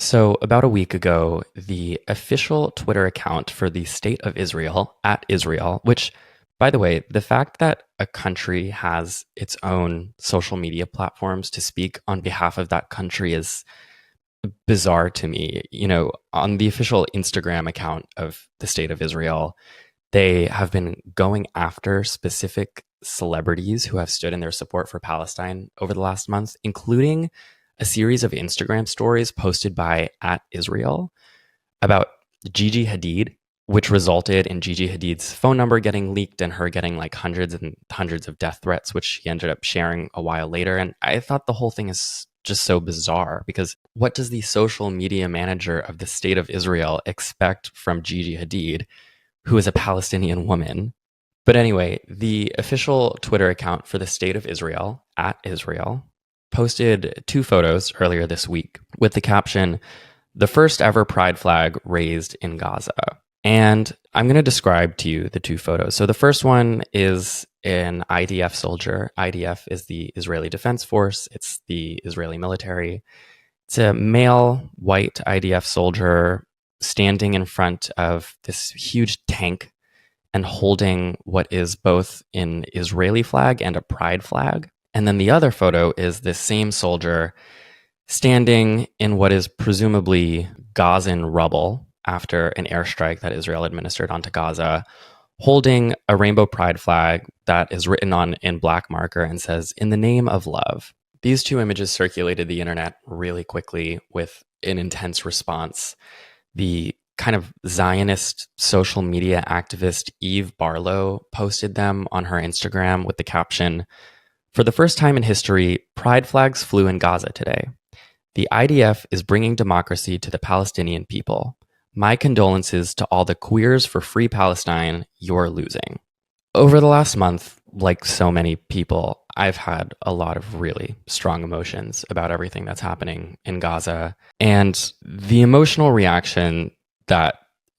So, about a week ago, the official Twitter account for the State of Israel, at Israel, which, by the way, the fact that a country has its own social media platforms to speak on behalf of that country is bizarre to me. On the official Instagram account of the State of Israel, they have been going after specific celebrities who have stood in their support for Palestine over the last month, including a series of Instagram stories posted by at Israel about Gigi Hadid, which resulted in Gigi Hadid's phone number getting leaked and her getting like hundreds and hundreds of death threats, which she ended up sharing a while later. And I thought the whole thing is just so bizarre because what does the social media manager of the State of Israel expect from Gigi Hadid, who is a Palestinian woman? But anyway, the official Twitter account for the State of Israel, at Israel, posted two photos earlier this week with the caption, "The first ever pride flag raised in Gaza." And I'm going to describe to you the two photos. So the first one is an IDF soldier. IDF is the Israeli Defense Force. It's the Israeli military. It's a male white IDF soldier standing in front of this huge tank and holding what is both an Israeli flag and a pride flag. And then the other photo is this same soldier standing in what is presumably Gazan rubble after an airstrike that Israel administered onto Gaza, holding a rainbow pride flag that is written on in black marker and says, "In the name of love." These two images circulated the internet really quickly with an intense response. The kind of Zionist social media activist Eve Barlow posted them on her Instagram with the caption, "For the first time in history, pride flags flew in Gaza today. The IDF is bringing democracy to the Palestinian people. My condolences to all the queers for free Palestine. You're losing." Over the last month, like so many people, I've had a lot of really strong emotions about everything that's happening in Gaza. And the emotional reaction that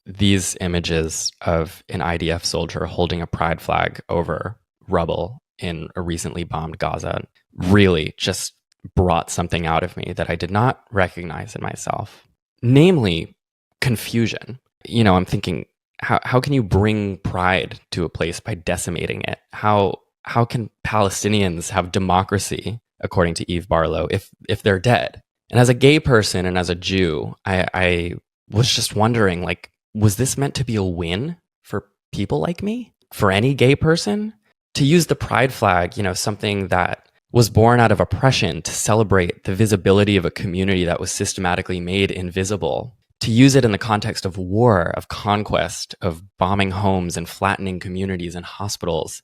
these images of an IDF soldier holding a pride flag over rubble in a recently bombed Gaza really just brought something out of me that I did not recognize in myself, namely confusion. I'm thinking, how can you bring pride to a place by decimating it? How can Palestinians have democracy, according to Eve Barlow, if they're dead? And as a gay person and as a Jew, I was just wondering, like, was this meant to be a win for people like me? For any gay person? To use the pride flag, something that was born out of oppression to celebrate the visibility of a community that was systematically made invisible, to use it in the context of war, of conquest, of bombing homes and flattening communities and hospitals,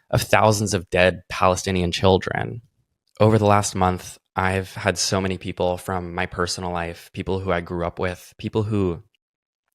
of thousands of dead Palestinian children. Over the last month, I've had so many people from my personal life, people who I grew up with, people who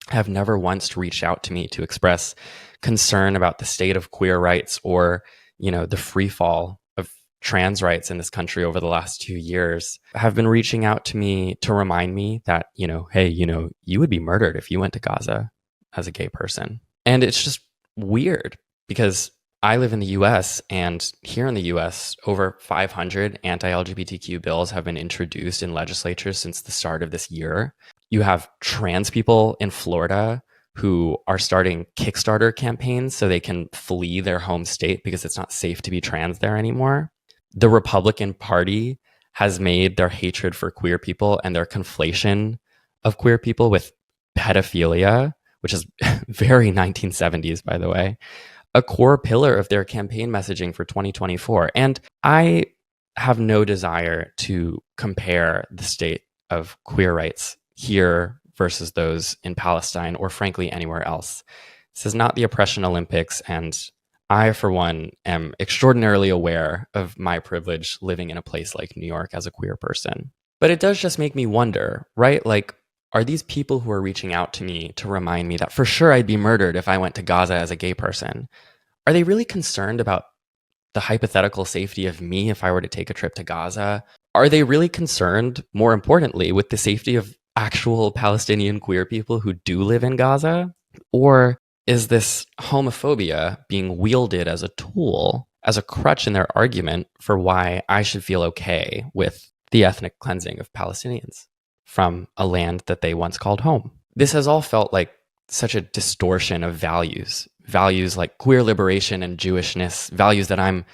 have never once reached out to me to express concern about the state of queer rights or, the free fall of trans rights in this country over the last 2 years, have been reaching out to me to remind me that, hey, you would be murdered if you went to Gaza as a gay person. And it's just weird because I live in the US, and here in the US, over 500 anti-LGBTQ bills have been introduced in legislatures since the start of this year. You have trans people in Florida who are starting Kickstarter campaigns so they can flee their home state because it's not safe to be trans there anymore. The Republican Party has made their hatred for queer people and their conflation of queer people with pedophilia, which is very 1970s, by the way, a core pillar of their campaign messaging for 2024. And I have no desire to compare the state of queer rights here versus those in Palestine or frankly anywhere else. This is not the oppression Olympics, and I, for one, am extraordinarily aware of my privilege living in a place like New York as a queer person. But it does just make me wonder, right? Like, are these people who are reaching out to me to remind me that for sure I'd be murdered if I went to Gaza as a gay person, are they really concerned about the hypothetical safety of me if I were to take a trip to Gaza? Are they really concerned, more importantly, with the safety of actual Palestinian queer people who do live in Gaza? Or is this homophobia being wielded as a tool, as a crutch in their argument for why I should feel okay with the ethnic cleansing of Palestinians? from a land that they once called home. This has all felt like such a distortion of values like queer liberation and Jewishness, values that I'm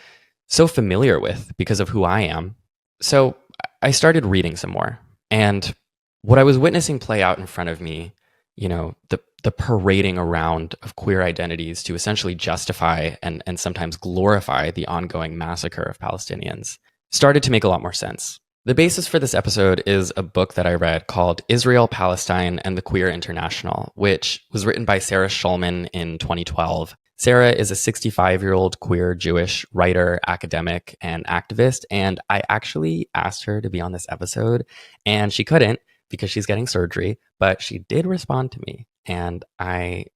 so familiar with because of who I am. So I started reading some more. And what I was witnessing play out in front of me, the parading around of queer identities to essentially justify and sometimes glorify the ongoing massacre of Palestinians, started to make a lot more sense. The basis for this episode is a book that I read called Israel, Palestine, and the Queer International, which was written by Sarah Schulman in 2012. Sarah is a 65-year-old queer Jewish writer, academic, and activist, and I actually asked her to be on this episode, and she couldn't because she's getting surgery, but she did respond to me, and I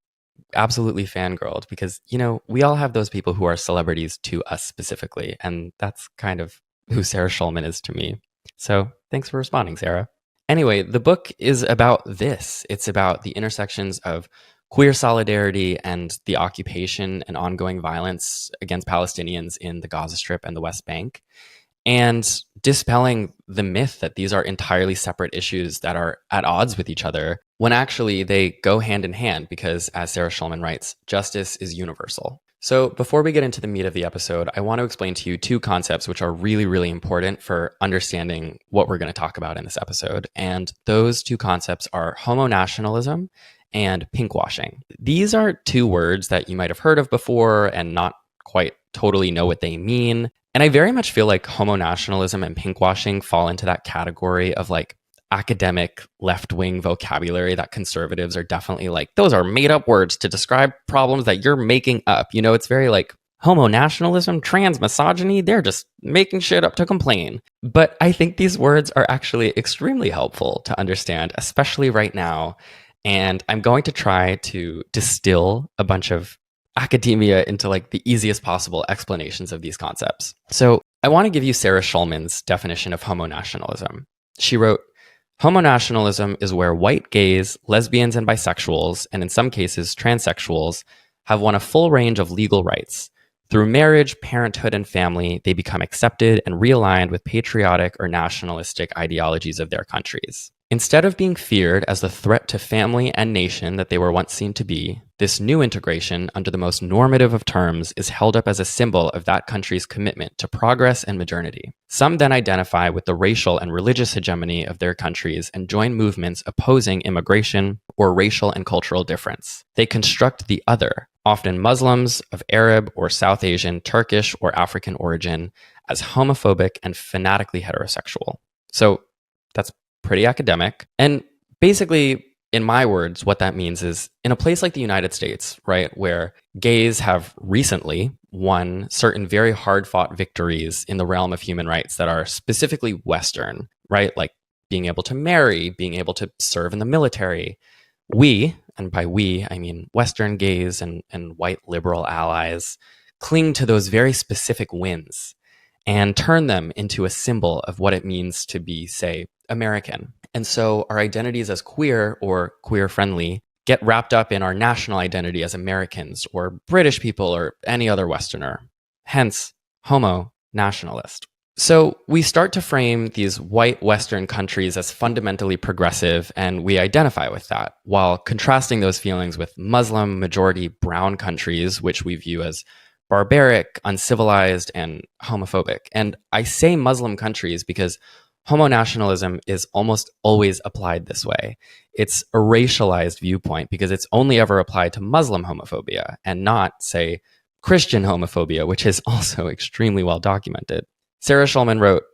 absolutely fangirled because, we all have those people who are celebrities to us specifically, and that's kind of who Sarah Schulman is to me. So thanks for responding, Sarah. Anyway, the book is about this. It's about the intersections of queer solidarity and the occupation and ongoing violence against Palestinians in the Gaza Strip and the West Bank, and dispelling the myth that these are entirely separate issues that are at odds with each other, when actually they go hand in hand because, as Sarah Schulman writes, justice is universal. So before we get into the meat of the episode, I want to explain to you two concepts which are really, really important for understanding what we're going to talk about in this episode. And those two concepts are homo-nationalism and pinkwashing. These are two words that you might have heard of before and not quite totally know what they mean. And I very much feel like homo-nationalism and pinkwashing fall into that category of like academic left-wing vocabulary that conservatives are definitely like, those are made-up words to describe problems that you're making up. It's very like homo-nationalism, trans misogyny, they're just making shit up to complain. But I think these words are actually extremely helpful to understand, especially right now. And I'm going to try to distill a bunch of academia into like the easiest possible explanations of these concepts. So I want to give you Sarah Schulman's definition of homo-nationalism. She wrote, homo-nationalism is where white gays, lesbians, and bisexuals, and in some cases transsexuals, have won a full range of legal rights. Through marriage, parenthood, and family, they become accepted and realigned with patriotic or nationalistic ideologies of their countries. Instead of being feared as the threat to family and nation that they were once seen to be, this new integration, under the most normative of terms, is held up as a symbol of that country's commitment to progress and modernity. Some then identify with the racial and religious hegemony of their countries and join movements opposing immigration or racial and cultural difference. They construct the other, often Muslims of Arab or South Asian, Turkish, or African origin, as homophobic and fanatically heterosexual. So that's pretty academic. And basically, in my words, what that means is in a place like the United States, right, where gays have recently won certain very hard-fought victories in the realm of human rights that are specifically Western, right, like being able to marry, being able to serve in the military. We, and by we, I mean Western gays and white liberal allies, cling to those very specific wins and turn them into a symbol of what it means to be, say, American. And so our identities as queer or queer-friendly get wrapped up in our national identity as Americans or British people or any other Westerner. Hence, homo-nationalist. So we start to frame these white Western countries as fundamentally progressive, and we identify with that, while contrasting those feelings with Muslim majority brown countries, which we view as barbaric, uncivilized, and homophobic. And I say Muslim countries because homo-nationalism is almost always applied this way. It's a racialized viewpoint because it's only ever applied to Muslim homophobia and not, say, Christian homophobia, which is also extremely well documented. Sarah Schulman wrote,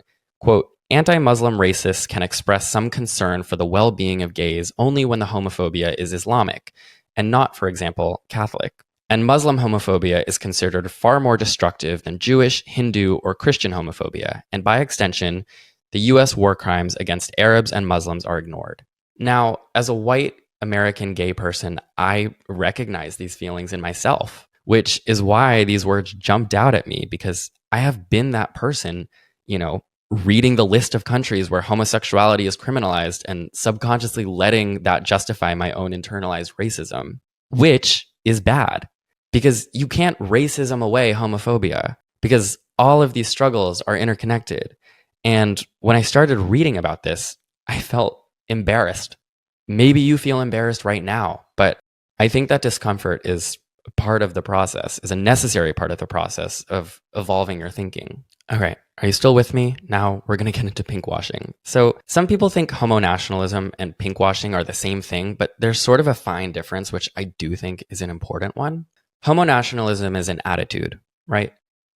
quote, anti-Muslim racists can express some concern for the well-being of gays only when the homophobia is Islamic and not, for example, Catholic. And Muslim homophobia is considered far more destructive than Jewish, Hindu, or Christian homophobia, and by extension, the US war crimes against Arabs and Muslims are ignored. Now, as a white American gay person, I recognize these feelings in myself, which is why these words jumped out at me, because I have been that person, reading the list of countries where homosexuality is criminalized and subconsciously letting that justify my own internalized racism, which is bad, because you can't racism away homophobia, because all of these struggles are interconnected. And when I started reading about this, I felt embarrassed. Maybe you feel embarrassed right now, but I think that discomfort is part of the process, is a necessary part of the process of evolving your thinking. All right. Are you still with me? Now we're going to get into pinkwashing. So some people think homo nationalism and pinkwashing are the same thing, but there's sort of a fine difference, which I do think is an important one. Homo nationalism is an attitude, right?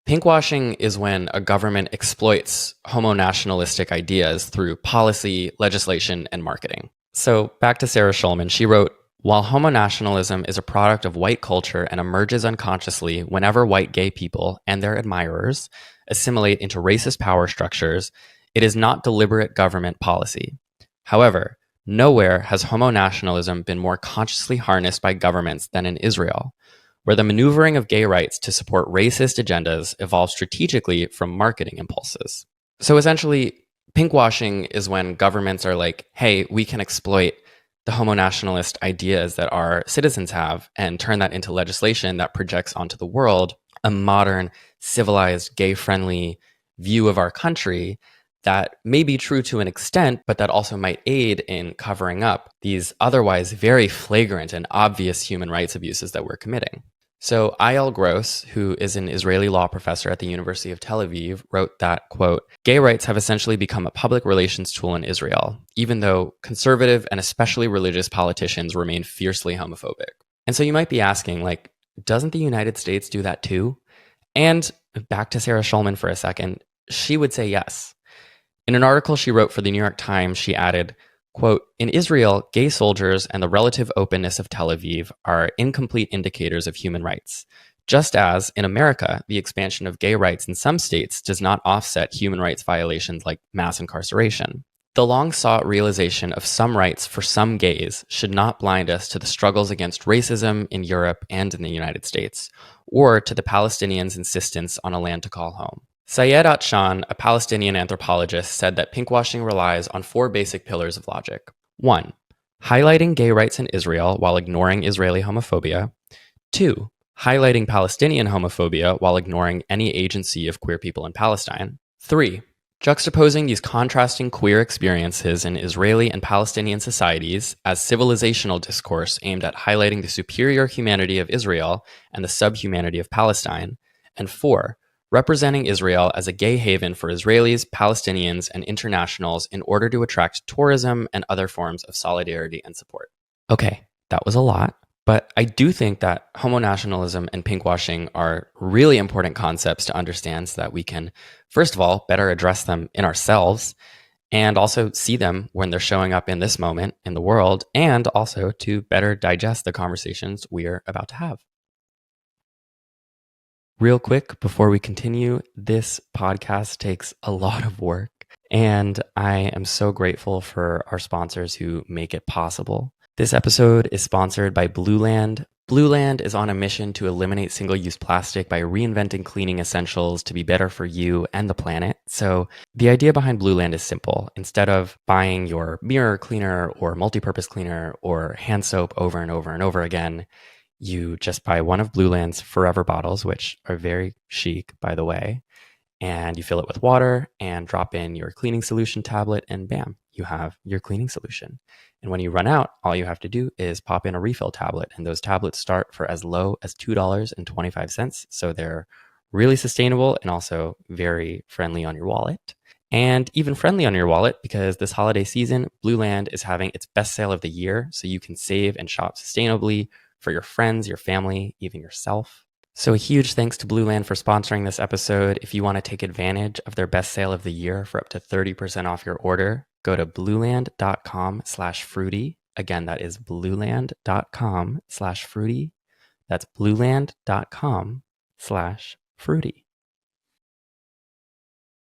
Pinkwashing is when a government exploits homo nationalistic ideas through policy, legislation, and marketing. So back to Sarah Schulman, she wrote, while homo nationalism is a product of white culture and emerges unconsciously whenever white gay people and their admirers assimilate into racist power structures, it is not deliberate government policy. However, nowhere has homo nationalism been more consciously harnessed by governments than in Israel, where the maneuvering of gay rights to support racist agendas evolved strategically from marketing impulses. So essentially, pinkwashing is when governments are like, hey, we can exploit the homo nationalist ideas that our citizens have and turn that into legislation that projects onto the world a modern, civilized, gay-friendly view of our country that may be true to an extent, but that also might aid in covering up these otherwise very flagrant and obvious human rights abuses that we're committing. So Eyal Gross, who is an Israeli law professor at the University of Tel Aviv, wrote that, quote, gay rights have essentially become a public relations tool in Israel, even though conservative and especially religious politicians remain fiercely homophobic. And so you might be asking, like, doesn't the United States do that too? And back to Sarah Schulman for a second, she would say yes. In an article she wrote for the New York Times, she added, quote, in Israel, gay soldiers and the relative openness of Tel Aviv are incomplete indicators of human rights, just as, in America, the expansion of gay rights in some states does not offset human rights violations like mass incarceration. The long-sought realization of some rights for some gays should not blind us to the struggles against racism in Europe and in the United States, or to the Palestinians' insistence on a land to call home. Syed Atshan, a Palestinian anthropologist, said that pinkwashing relies on 4 basic pillars of logic. 1. Highlighting gay rights in Israel while ignoring Israeli homophobia. 2. Highlighting Palestinian homophobia while ignoring any agency of queer people in Palestine. 3. Juxtaposing these contrasting queer experiences in Israeli and Palestinian societies as civilizational discourse aimed at highlighting the superior humanity of Israel and the subhumanity of Palestine. And 4. Representing Israel as a gay haven for Israelis, Palestinians, and internationals in order to attract tourism and other forms of solidarity and support. Okay, that was a lot, but I do think that homo nationalism and pinkwashing are really important concepts to understand so that we can, first of all, better address them in ourselves and also see them when they're showing up in this moment in the world, and also to better digest the conversations we're about to have. Real quick, before we continue, this podcast takes a lot of work, and I am so grateful for our sponsors who make it possible. This episode is sponsored by Blueland. Blueland is on a mission to eliminate single-use plastic by reinventing cleaning essentials to be better for you and the planet. So the idea behind Blueland is simple. Instead of buying your mirror cleaner or multi-purpose cleaner or hand soap over and over and over again, you just buy one of Blueland's forever bottles, which are very chic, by the way, and you fill it with water and drop in your cleaning solution tablet, and bam, you have your cleaning solution. And when you run out, all you have to do is pop in a refill tablet, and those tablets start for as low as $2.25. So they're really sustainable and also very friendly on your wallet. And even friendly on your wallet because this holiday season, Blueland is having its best sale of the year, so you can save and shop sustainably for your friends, your family, even yourself. So a huge thanks to Blueland for sponsoring this episode. If you want to take advantage of their best sale of the year for up to 30% off your order, go to blueland.com/fruity. Again, that is blueland.com/fruity. That's blueland.com/fruity.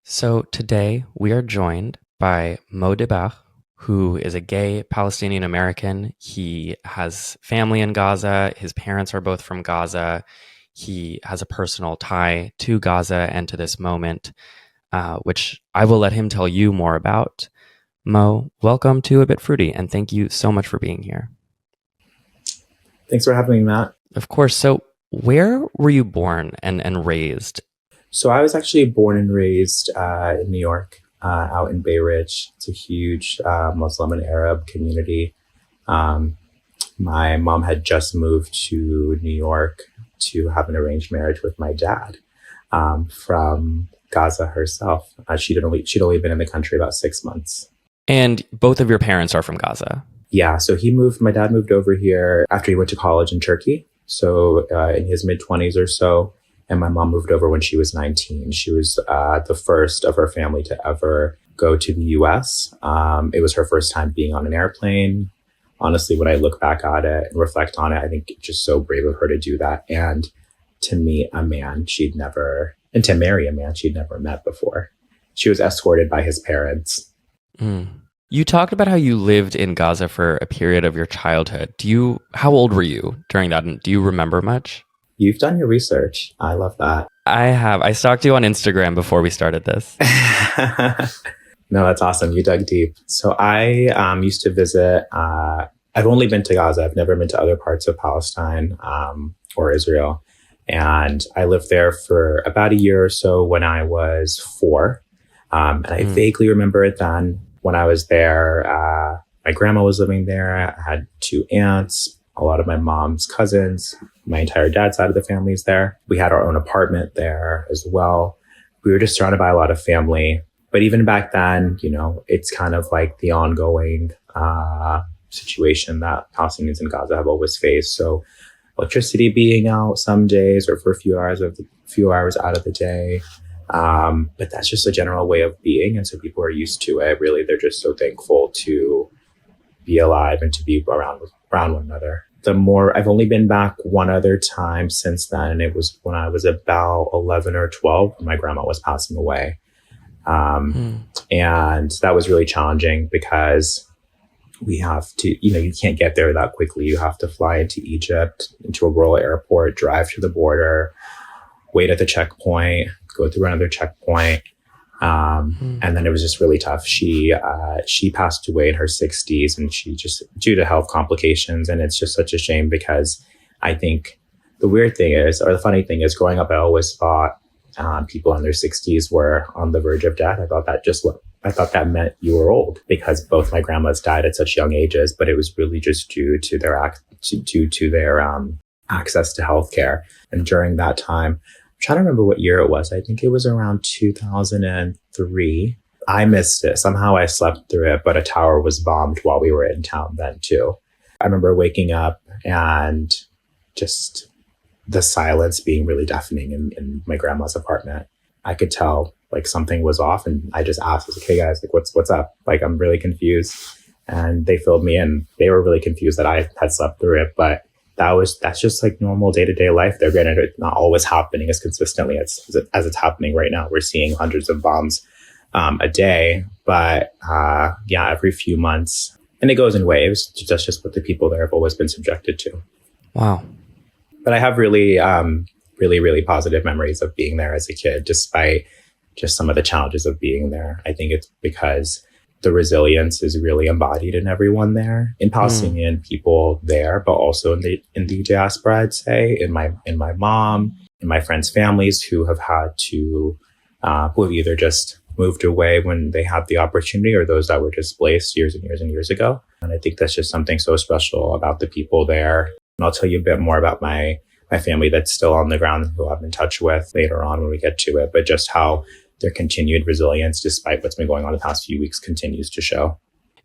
So today we are joined by Moe Dabbagh, who is a gay Palestinian American. He has family in Gaza. His parents are both from Gaza. He has a personal tie to Gaza and to this moment, which I will let him tell you more about. Moe, welcome to A Bit Fruity, and thank you so much for being here. Thanks for having me, Matt. Of course. So where were you born and raised? So I was actually born and raised in New York. out in Bay Ridge. It's a huge Muslim and Arab community. My mom had just moved to New York to have an arranged marriage with my dad from Gaza herself. She'd only been in the country about 6 months. And both of your parents are from Gaza? Yeah, so my dad moved over here after he went to college in Turkey. So in his mid-20s or so. And my mom moved over when she was 19. She was the first of her family to ever go to the US. It was her first time being on an airplane. Honestly, when I look back at it and reflect on it, I think it's just so brave of her to do that. And to meet a man and to marry a man she'd never met before. She was escorted by his parents. You talked about how you lived in Gaza for a period of your childhood. How old were you during that? And do you remember much? You've done your research. I love that. I have. I stalked you on Instagram before we started this. No, that's awesome. You dug deep. So I used to visit. I've only been to Gaza. I've never been to other parts of Palestine or Israel. And I lived there for about a year or so when I was 4. And I vaguely remember it then. When I was there, my grandma was living there. I had 2 aunts, a lot of my mom's cousins. My entire dad's side of the family is there. We had our own apartment there as well. We were just surrounded by a lot of family. But even back then, it's kind of like the ongoing situation that Palestinians in Gaza have always faced. So electricity being out some days or for a few hours out of the day. But that's just a general way of being. And so people are used to it. Really, they're just so thankful to be alive and to be around one another. I've only been back one other time since then. And it was when I was about 11 or 12 when my grandma was passing away. And that was really challenging because we have to, you can't get there that quickly. You have to fly into Egypt, into a rural airport, drive to the border, wait at the checkpoint, go through another checkpoint. And then it was just really tough. She passed away in her 60s and she just due to health complications. And it's just such a shame because I think the weird thing is, or the funny thing is growing up, I always thought people in their 60s were on the verge of death. I thought that meant you were old because both my grandmas died at such young ages, but it was really just due to their access to healthcare. And during that time, I'm trying to remember what year it was. I think it was around 2003. I missed it. Somehow I slept through it, but a tower was bombed while we were in town then too. I remember waking up and just the silence being really deafening in my grandma's apartment. I could tell like something was off and I just asked, I was like, hey guys, like what's up? Like, I'm really confused. And they filled me in. They were really confused that I had slept through it, but that's just like normal day-to-day life. They're granted it's not always happening as consistently as it's happening right now. We're seeing hundreds of bombs a day, but every few months. And it goes in waves. That's just what the people there have always been subjected to. Wow. But I have really, really, really positive memories of being there as a kid, despite just some of the challenges of being there. I think it's because the resilience is really embodied in everyone there, in Palestinian people there, but also in the diaspora, I'd say, in my mom, in my friends' families who have had to, who have either just moved away when they had the opportunity or those that were displaced years and years and years ago. And I think that's just something so special about the people there. And I'll tell you a bit more about my family that's still on the ground who I'm in touch with later on when we get to it, but just how their continued resilience, despite what's been going on the past few weeks, continues to show.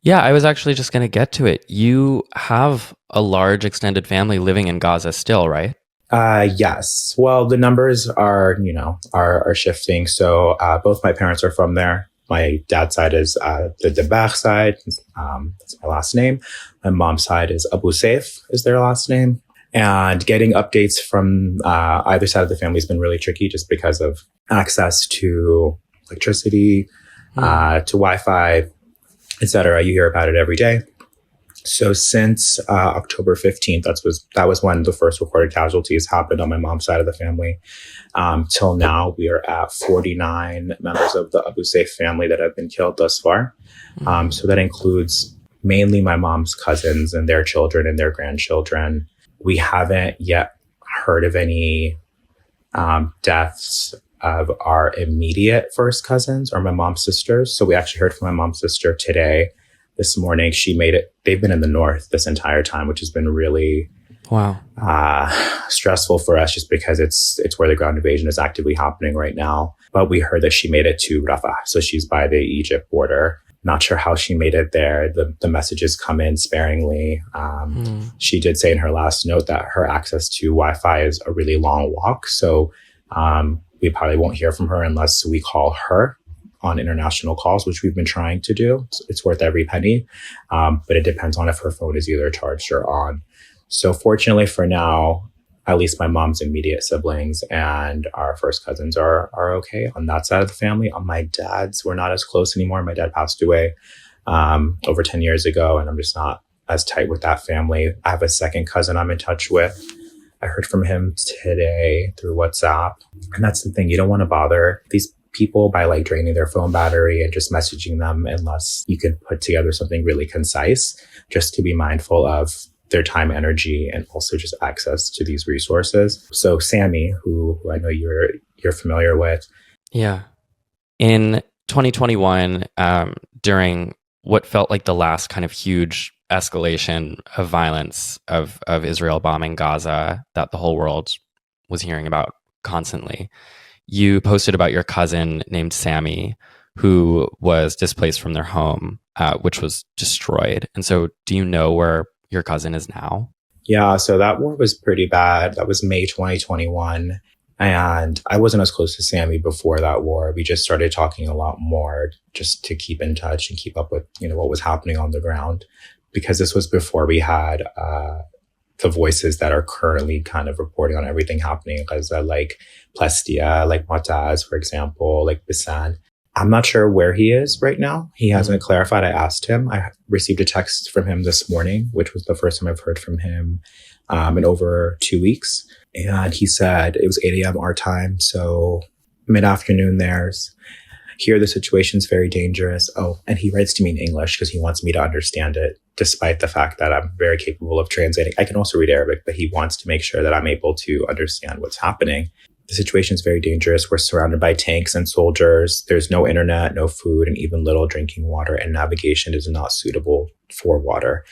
Yeah, I was actually just going to get to it. You have a large extended family living in Gaza still, right? Yes. Well, the numbers are shifting. So both my parents are from there. My dad's side is the Dabbagh side. That's my last name. My mom's side is Abu Saif is their last name. And getting updates from either side of the family has been really tricky just because of access to electricity, to Wi-Fi, etc. You hear about it every day. So since October 15th, that was when the first recorded casualties happened on my mom's side of the family. Till now, we are at 49 members of the Abu Saif family that have been killed thus far. So that includes mainly my mom's cousins and their children and their grandchildren. We haven't yet heard of any deaths of our immediate first cousins or my mom's sisters. So we actually heard from my mom's sister today, this morning. She made it. They've been in the north this entire time, which has been really Wow. Stressful for us just because it's where the ground invasion is actively happening right now. But we heard that she made it to Rafah. So she's by the Egypt border. Not sure how she made it there. The messages come in sparingly. She did say in her last note that her access to Wi-Fi is a really long walk. So we probably won't hear from her unless we call her on international calls, which we've been trying to do. It's worth every penny. But it depends on if her phone is either charged or on. So fortunately for now, at least my mom's immediate siblings and our first cousins are okay on that side of the family. On my dad's, we're not as close anymore. My dad passed away over 10 years ago, and I'm just not as tight with that family. I have a second cousin I'm in touch with. I heard from him today through WhatsApp. And that's the thing. You don't want to bother these people by like draining their phone battery and just messaging them unless you can put together something really concise, just to be mindful of their time, energy, and also just access to these resources. So Sammy, who I know you're familiar with. Yeah. In 2021, during what felt like the last kind of huge escalation of violence of Israel bombing Gaza that the whole world was hearing about constantly, you posted about your cousin named Sammy, who was displaced from their home, which was destroyed. And so do you know where your cousin is now? Yeah, so that war was pretty bad. That was May 2021. And I wasn't as close to Sammy before that war. We just started talking a lot more just to keep in touch and keep up with, what was happening on the ground. Because this was before we had the voices that are currently kind of reporting on everything happening in Gaza, like Plestia, like Mataz, for example, like Bisan. I'm not sure where he is right now. He hasn't clarified. I asked him. I received a text from him this morning, which was the first time I've heard from him in over 2 weeks. And he said it was 8 a.m. our time. So mid-afternoon theirs. Here, the situation's very dangerous. Oh, and he writes to me in English because he wants me to understand it, despite the fact that I'm very capable of translating. I can also read Arabic, but he wants to make sure that I'm able to understand what's happening. The situation is very dangerous. We're surrounded by tanks and soldiers. There's no internet, no food, and even little drinking water, and navigation is not suitable for water.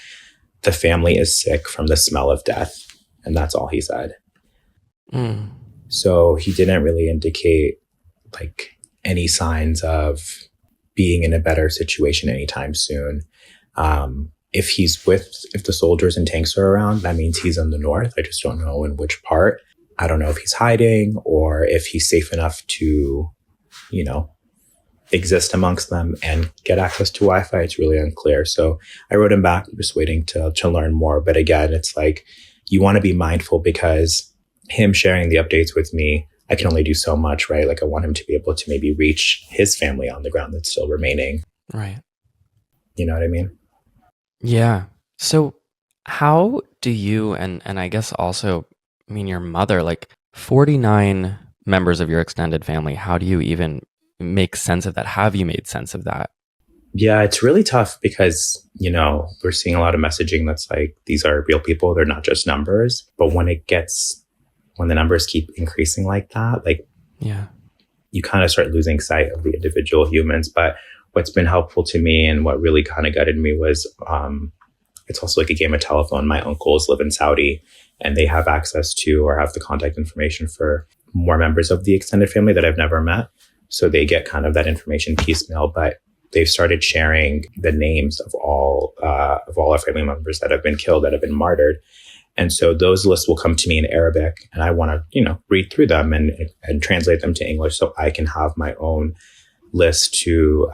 The family is sick from the smell of death. And that's all he said. So he didn't really indicate like any signs of being in a better situation anytime soon. If the soldiers and tanks are around, that means he's in the north. I just don't know in which part. I don't know if he's hiding or if he's safe enough to, exist amongst them and get access to Wi-Fi. It's really unclear. So I wrote him back, just waiting to learn more. But again, it's like, you want to be mindful because him sharing the updates with me, I can only do so much, right? Like I want him to be able to maybe reach his family on the ground that's still remaining. Right. You know what I mean? Yeah. So how do you, and I guess also, your mother, like 49 members of your extended family, how do you even make sense of that? Have you made sense of that? Yeah, it's really tough because, we're seeing a lot of messaging that's like, these are real people. They're not just numbers. But when the numbers keep increasing like that, you kind of start losing sight of the individual humans. But what's been helpful to me and what really kind of gutted me was, it's also like a game of telephone. My uncles live in Saudi and they have access to or have the contact information for more members of the extended family that I've never met. So they get kind of that information piecemeal, but they've started sharing the names of all our family members that have been killed, that have been martyred. And so those lists will come to me in Arabic and I want to, read through them and translate them to English so I can have my own list to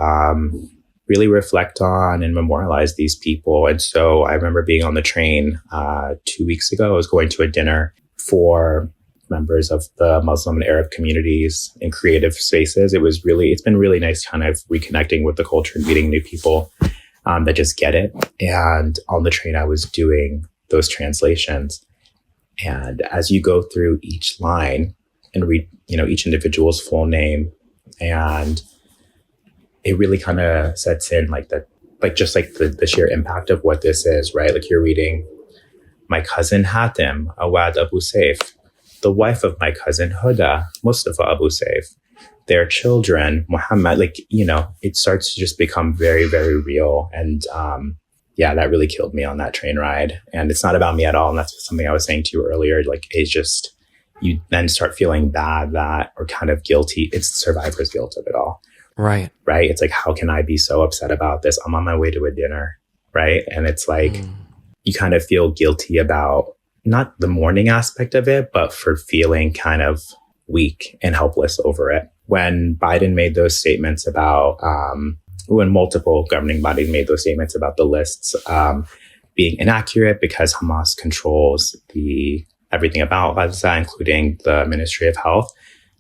really reflect on and memorialize these people. And so I remember being on the train 2 weeks ago. I was going to a dinner for members of the Muslim and Arab communities in creative spaces. It's been really nice kind of reconnecting with the culture and meeting new people that just get it. And on the train, I was doing those translations. And as you go through each line and read, each individual's full name, and it really kind of sets in the sheer impact of what this is, right? Like you're reading, my cousin Hatem, Awad Abu Saif, the wife of my cousin Huda, Mustafa Abu Saif, their children, Muhammad, like, you know, it starts to just become very, very real. And yeah, that really killed me on that train ride. And it's not about me at all. And that's something I was saying to you earlier. Like, it's just, you then start feeling bad that, or kind of guilty. It's the survivor's guilt of it all. Right. Right. It's like, how can I be so upset about this? I'm on my way to a dinner. Right. And it's like, you kind of feel guilty about not the mourning aspect of it, but for feeling kind of weak and helpless over it. When Biden made those statements about, when multiple governing bodies made those statements about the lists being inaccurate because Hamas controls everything about Gaza, including the Ministry of Health,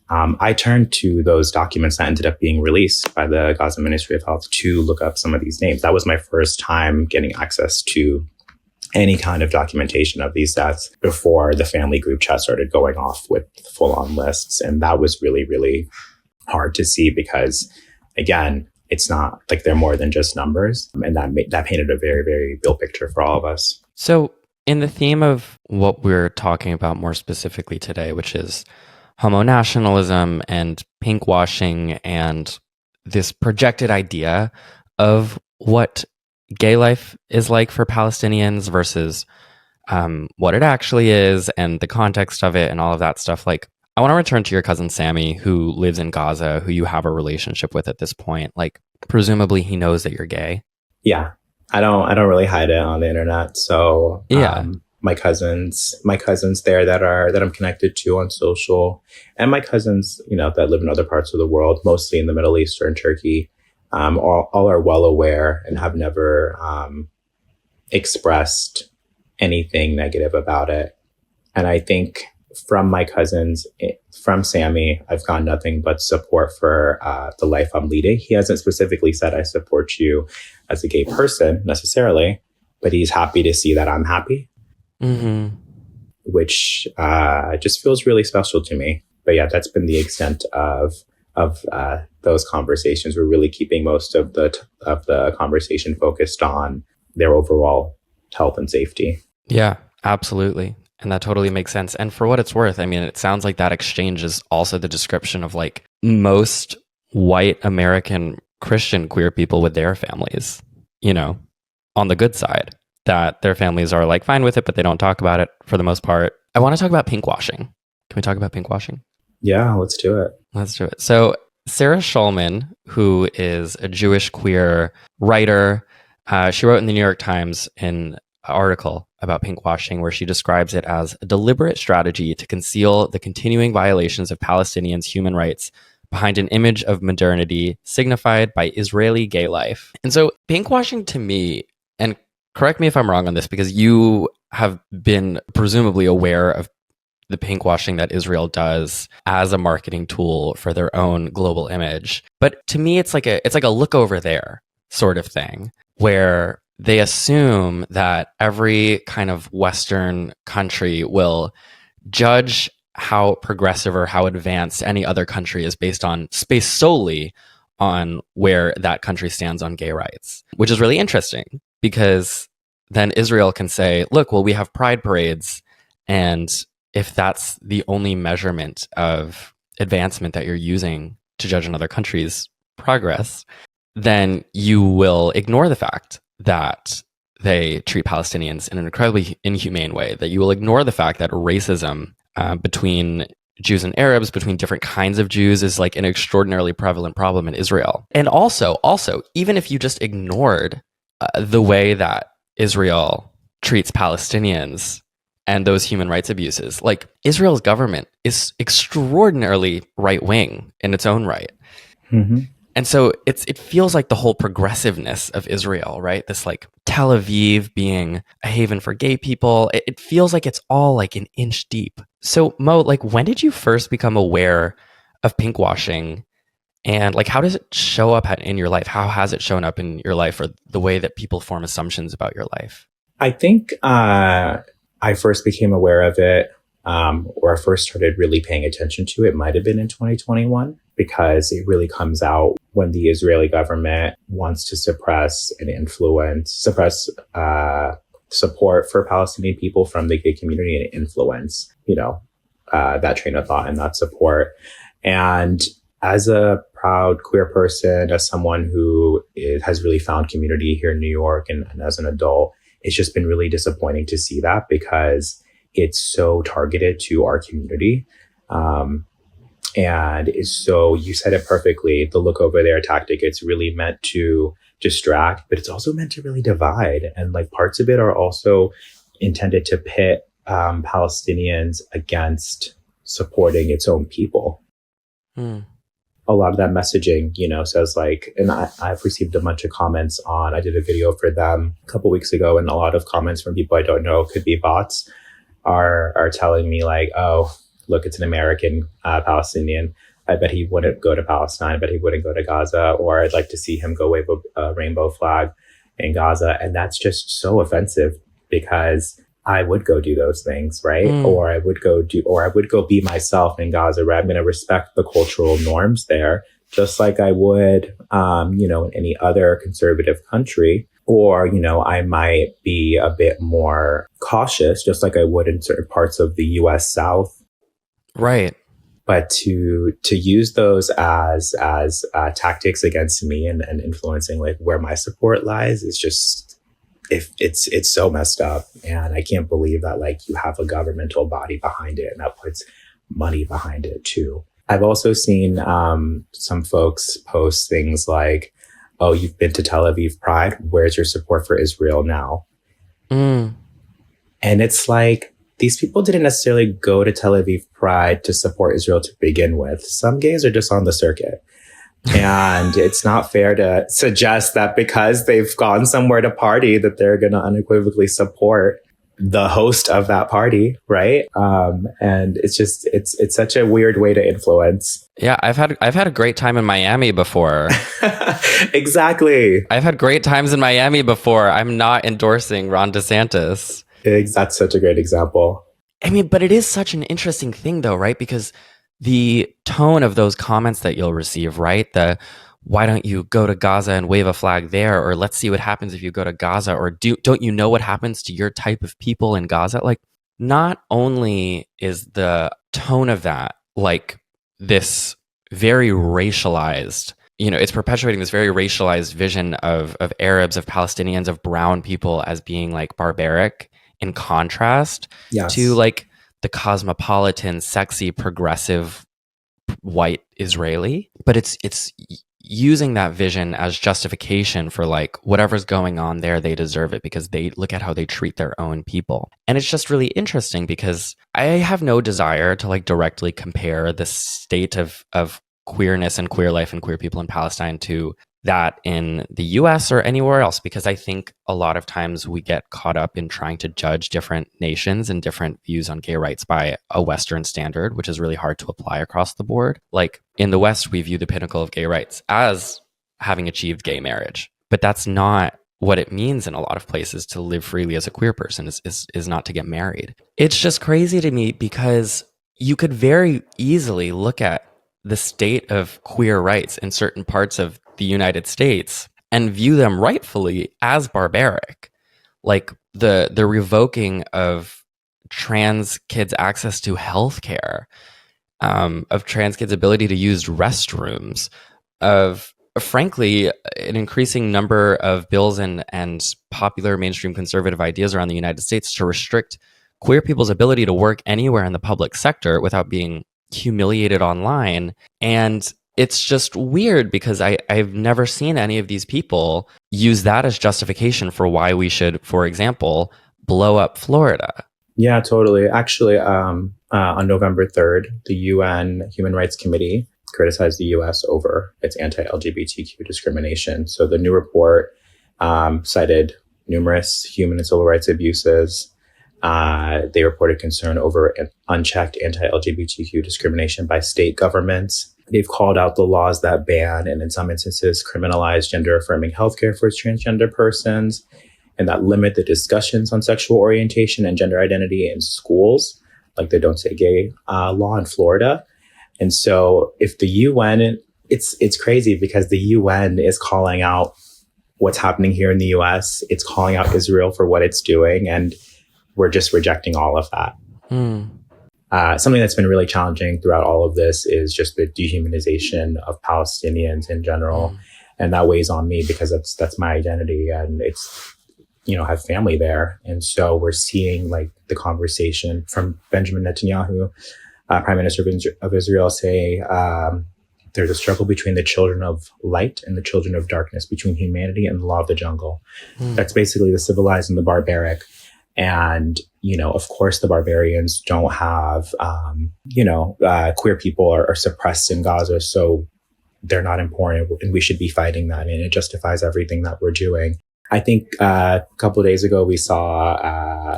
I turned to those documents that ended up being released by the Gaza Ministry of Health to look up some of these names. That was my first time getting access to any kind of documentation of these deaths before the family group chat started going off with full-on lists. And that was really, really hard to see because, again, it's not like they're more than just numbers. And that painted a very, very real picture for all of us. So in the theme of what we're talking about more specifically today, which is homo nationalism and pinkwashing and this projected idea of what gay life is like for Palestinians versus what it actually is and the context of it and all of that stuff. Like, I want to return to your cousin Sammy, who lives in Gaza, who you have a relationship with at this point. Like, presumably he knows that you're gay. Yeah, I don't really hide it on the internet. So yeah, my cousins there that I'm connected to on social, and my cousins, you know, that live in other parts of the world, mostly in the Middle East or in Turkey, all are well aware and have never expressed anything negative about it. And I think from my cousins, from Sammy, I've gotten nothing but support for the life I'm leading. He hasn't specifically said, I support you as a gay person necessarily, but he's happy to see that I'm happy, which just feels really special to me. But yeah, that's been the extent of those conversations. We're really keeping most of the conversation focused on their overall health and safety. Yeah, absolutely. And that totally makes sense. And for what it's worth, I mean, it sounds like that exchange is also the description of like most white American Christian queer people with their families, you know, on the good side, that their families are like fine with it, but they don't talk about it for the most part. I want to talk about pinkwashing. Can we talk about pinkwashing? Yeah, let's do it. Let's do it. So Sarah Schulman, who is a Jewish queer writer, she wrote in the New York Times an article about pinkwashing where she describes it as a deliberate strategy to conceal the continuing violations of Palestinians' human rights behind an image of modernity signified by Israeli gay life. And so pinkwashing to me, and correct me if I'm wrong on this because you have been presumably aware of the pinkwashing that Israel does as a marketing tool for their own global image. But to me, it's like a look over there sort of thing where they assume that every kind of Western country will judge how progressive or how advanced any other country is based solely on where that country stands on gay rights, which is really interesting because then Israel can say, look, well, we have pride parades, and if that's the only measurement of advancement that you're using to judge another country's progress, then you will ignore the fact that they treat Palestinians in an incredibly inhumane way, that you will ignore the fact that racism between Jews and Arabs, between different kinds of Jews, is like an extraordinarily prevalent problem in Israel. And also, even if you just ignored the way that Israel treats Palestinians and those human rights abuses, like Israel's government is extraordinarily right-wing in its own right. Mm-hmm. And so it feels like the whole progressiveness of Israel, right? This like Tel Aviv being a haven for gay people. It feels like it's all like an inch deep. So Mo, like when did you first become aware of pinkwashing? And like how does it show up in your life? How has it shown up in your life, or the way that people form assumptions about your life? I think I first became aware of it, or I first started really paying attention to it, might have been in 2021, because it really comes out when the Israeli government wants to suppress support for Palestinian people from the gay community and influence, that train of thought and that support. And as a proud queer person, as someone who has really found community here in New York and as an adult, it's just been really disappointing to see that because it's so targeted to our community. And it's so, you said it perfectly, the look over there tactic, it's really meant to distract, but it's also meant to really divide. And like parts of it are also intended to pit Palestinians against supporting its own people. A lot of that messaging, says like, and I've received a bunch of comments on, I did a video for them a couple weeks ago, and a lot of comments from people I don't know, could be bots, are telling me like, oh, look, it's an American Palestinian. I bet he wouldn't go to Palestine. I bet he wouldn't go to Gaza, or I'd like to see him go wave a rainbow flag in Gaza. And that's just so offensive because I would go do those things, right? Or I would go be myself in Gaza, where I'm going to respect the cultural norms there, just like I would, in any other conservative country. Or, I might be a bit more cautious, just like I would in certain parts of the US South. Right. But to use those as tactics against me and influencing like where my support lies is just, it's so messed up. And I can't believe that like you have a governmental body behind it and that puts money behind it too. I've also seen some folks post things like, oh, you've been to Tel Aviv Pride. Where's your support for Israel now? And it's like, these people didn't necessarily go to Tel Aviv Pride to support Israel to begin with. Some gays are just on the circuit. And it's not fair to suggest that because they've gone somewhere to party that they're going to unequivocally support the host of that party, right? And it's just, it's such a weird way to influence. Yeah, I've had a great time in Miami before. Exactly. I've had great times in Miami before. I'm not endorsing Ron DeSantis. That's such a great example. I mean, but it is such an interesting thing though, right? Because the tone of those comments that you'll receive, right? Why don't you go to Gaza and wave a flag there? Or let's see what happens if you go to Gaza. Or don't you know what happens to your type of people in Gaza? Like, not only is the tone of that like this very racialized, it's perpetuating this very racialized vision of Arabs, of Palestinians, of brown people as being like barbaric in contrast to like the cosmopolitan, sexy, progressive white Israeli. But it's using that vision as justification for like whatever's going on there, they deserve it because they look at how they treat their own people. And it's just really interesting because I have no desire to like directly compare the state of queerness and queer life and queer people in Palestine to that in the US or anywhere else, because I think a lot of times we get caught up in trying to judge different nations and different views on gay rights by a Western standard, which is really hard to apply across the board. Like in the West, we view the pinnacle of gay rights as having achieved gay marriage, but that's not what it means in a lot of places. To live freely as a queer person is not to get married. It's just crazy to me because you could very easily look at the state of queer rights in certain parts of the United States and view them rightfully as barbaric. Like the revoking of trans kids' access to healthcare, of trans kids' ability to use restrooms, of frankly an increasing number of bills and popular mainstream conservative ideas around the United States to restrict queer people's ability to work anywhere in the public sector without being humiliated online. And it's just weird because I've never seen any of these people use that as justification for why we should, for example, blow up Florida. Yeah, totally. Actually, on November 3rd, the UN Human Rights Committee criticized the US over its anti-LGBTQ discrimination. So the new report cited numerous human and civil rights abuses. They reported concern over unchecked anti-LGBTQ discrimination by state governments. They've called out the laws that ban and in some instances criminalize gender-affirming healthcare for transgender persons and that limit the discussions on sexual orientation and gender identity in schools, like the Don't Say Gay law in Florida. And so if the UN, it's crazy because the UN is calling out what's happening here in the US. It's calling out Israel for what it's doing. And we're just rejecting all of that. Something that's been really challenging throughout all of this is just the dehumanization of Palestinians in general. And that weighs on me because that's my identity, and it's, have family there. And so we're seeing like the conversation from Benjamin Netanyahu, Prime Minister of Israel, say there's a struggle between the children of light and the children of darkness, between humanity and the law of the jungle. That's basically the civilized and the barbaric. And, of course, the barbarians don't have, queer people are suppressed in Gaza. So they're not important, and we should be fighting that. And it justifies everything that we're doing. I think a couple of days ago, we saw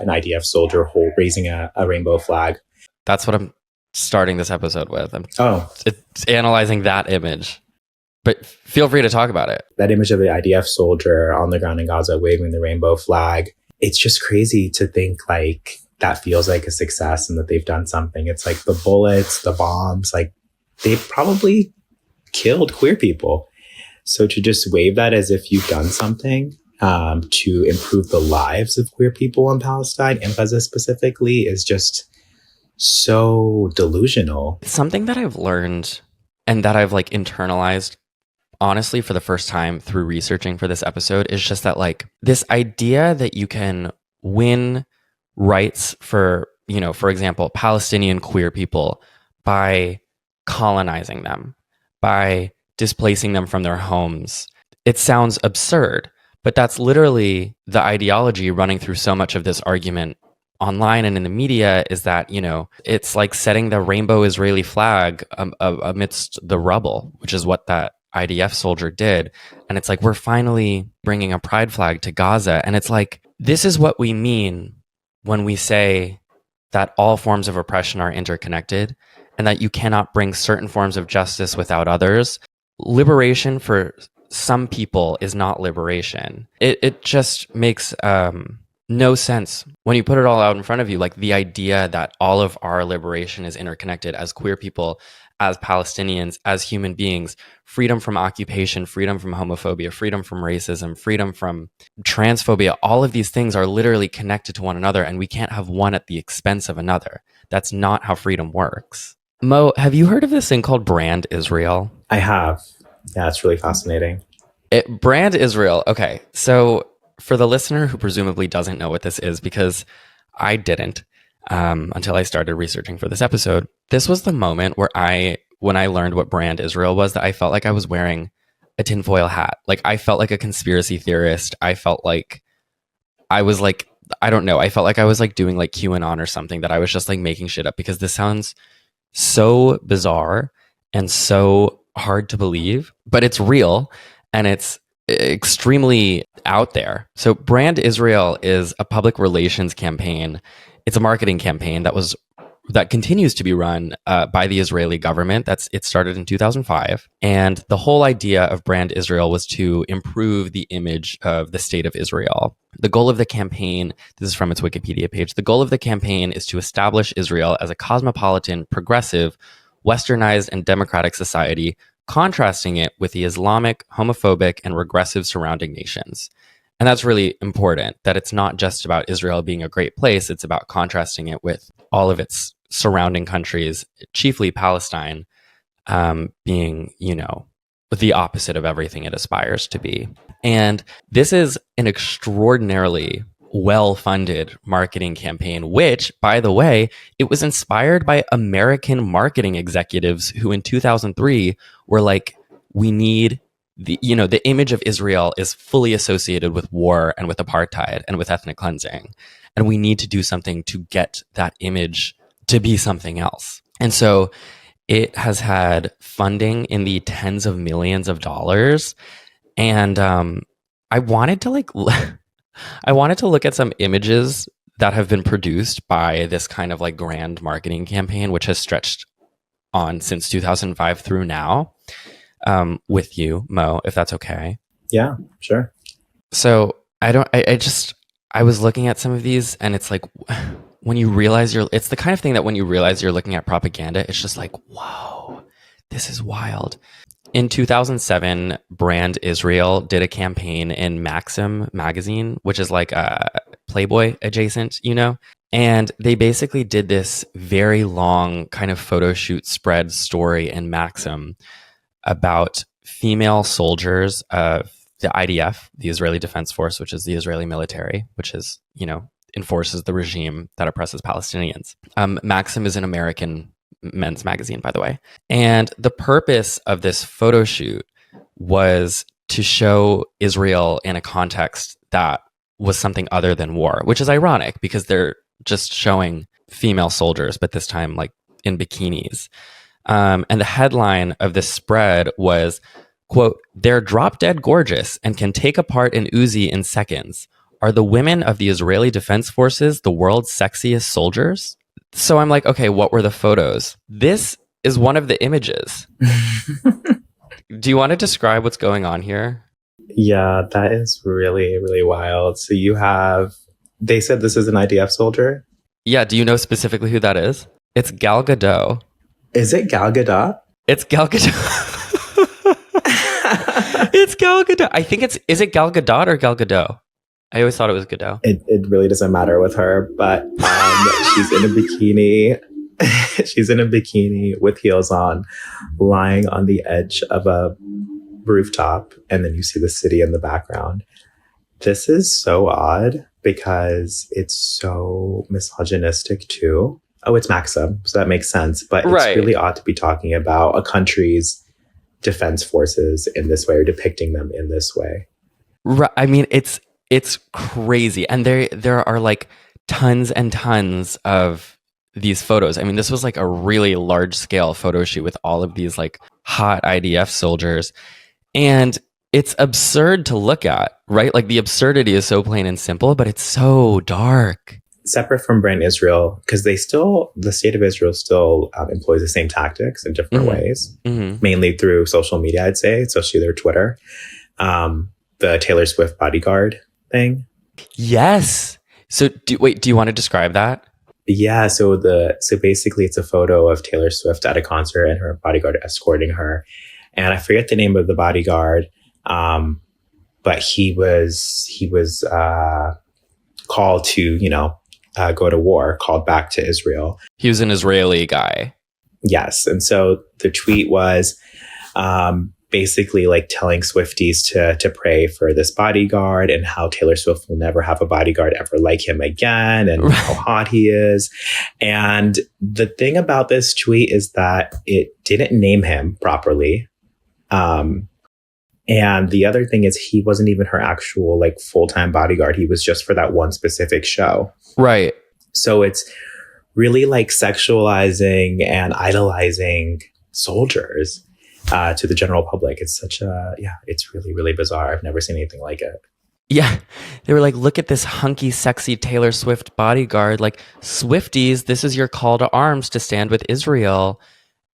an IDF soldier raising a rainbow flag. That's what I'm starting this episode with. It's analyzing that image. But feel free to talk about it. That image of the IDF soldier on the ground in Gaza waving the rainbow flag. It's just crazy to think like that feels like a success and that they've done something. It's like the bullets, the bombs, like they probably killed queer people. So to just wave that as if you've done something to improve the lives of queer people in Palestine, and Gaza specifically, is just so delusional. Something that I've learned and that I've like internalized, honestly, for the first time through researching for this episode, is just that like this idea that you can win rights for, for example, Palestinian queer people by colonizing them, by displacing them from their homes. It sounds absurd, but that's literally the ideology running through so much of this argument online and in the media, is that, it's like setting the rainbow Israeli flag amidst the rubble, which is what that IDF soldier did. And it's like, we're finally bringing a pride flag to Gaza. And it's like, this is what we mean when we say that all forms of oppression are interconnected and that you cannot bring certain forms of justice without others. Liberation for some people is not liberation. It just makes no sense when you put it all out in front of you. Like the idea that all of our liberation is interconnected as queer people, as Palestinians, as human beings, freedom from occupation, freedom from homophobia, freedom from racism, freedom from transphobia, all of these things are literally connected to one another, and we can't have one at the expense of another. That's not how freedom works. Mo, have you heard of this thing called Brand Israel? I have. Yeah, it's really fascinating. Brand Israel. Okay, so for the listener who presumably doesn't know what this is, because I didn't until I started researching for this episode, this was the moment where when I learned what Brand Israel was, that I felt like I was wearing a tinfoil hat. Like I felt like a conspiracy theorist. I felt like I was like, I don't know. I felt like I was like doing like QAnon or something, that I was just like making shit up, because this sounds so bizarre and so hard to believe, but it's real and it's extremely out there. So Brand Israel is a public relations campaign. It's a marketing campaign that continues to be run by the Israeli government. It started in 2005. And the whole idea of Brand Israel was to improve the image of the state of Israel. The goal of the campaign, this is from its Wikipedia page, the goal of the campaign is to establish Israel as a cosmopolitan, progressive, westernized, and democratic society, contrasting it with the Islamic, homophobic, and regressive surrounding nations. And that's really important, that it's not just about Israel being a great place, it's about contrasting it with all of its surrounding countries, chiefly Palestine, being, the opposite of everything it aspires to be. And this is an extraordinarily well-funded marketing campaign, which, by the way, it was inspired by American marketing executives who in 2003 were like, we need the image of Israel is fully associated with war and with apartheid and with ethnic cleansing. And we need to do something to get that image to be something else. And so it has had funding in the tens of millions of dollars. And I wanted to look at some images that have been produced by this kind of like grand marketing campaign, which has stretched on since 2005 through now, with you, Mo, if that's okay. Yeah, sure. So I was looking at some of these, and it's like, when you realize it's the kind of thing that when you realize you're looking at propaganda, it's just like, whoa, this is wild. In 2007, Brand Israel did a campaign in Maxim magazine, which is like a Playboy adjacent, And they basically did this very long kind of photo shoot spread story in Maxim about female soldiers of the IDF, the Israeli Defense Force, which is the Israeli military, which is, enforces the regime that oppresses Palestinians. Maxim is an American men's magazine, by the way. And the purpose of this photo shoot was to show Israel in a context that was something other than war, which is ironic because they're just showing female soldiers, but this time like in bikinis. And the headline of this spread was, quote, "They're drop dead gorgeous and can take apart an Uzi in seconds. Are the women of the Israeli Defense Forces the world's sexiest soldiers?" So I'm like, okay, what were the photos? This is one of the images. Do you want to describe what's going on here? Yeah, that is really, really wild. So they said this is an IDF soldier? Yeah, do you know specifically who that is? It's Gal Gadot. Is it Gal Gadot? It's Gal Gadot. It's Gal Gadot. I think is it Gal Gadot or Gal Gadot? I always thought it was Gadot. It really doesn't matter with her, but she's in a bikini. She's in a bikini with heels on, lying on the edge of a rooftop, and then you see the city in the background. This is so odd because it's so misogynistic too. Oh, it's Maxim, so that makes sense. But it's really odd to be talking about a country's defense forces in this way or depicting them in this way. Right. I mean, it's crazy. And there are like tons and tons of these photos. I mean, this was like a really large scale photo shoot with all of these like hot IDF soldiers. And it's absurd to look at, right? Like the absurdity is so plain and simple, but it's so dark. Separate from Brand Israel, because the state of Israel still employs the same tactics in different ways, mainly through social media, I'd say, especially their Twitter. The Taylor Swift bodyguard thing. Yes. So do you want to describe that? Yeah. So basically it's a photo of Taylor Swift at a concert and her bodyguard escorting her. And I forget the name of the bodyguard. But he was called to, go to war, called back to Israel. He was an Israeli guy. Yes. And so the tweet was basically like telling Swifties to pray for this bodyguard and how Taylor Swift will never have a bodyguard ever like him again and how hot he is. And the thing about this tweet is that it didn't name him properly. And the other thing is he wasn't even her actual like full-time bodyguard. He was just for that one specific show. Right. So it's really like sexualizing and idolizing soldiers to the general public. It's it's really, really bizarre. I've never seen anything like it. Yeah. They were like, look at this hunky, sexy Taylor Swift bodyguard. Like, Swifties, this is your call to arms to stand with Israel.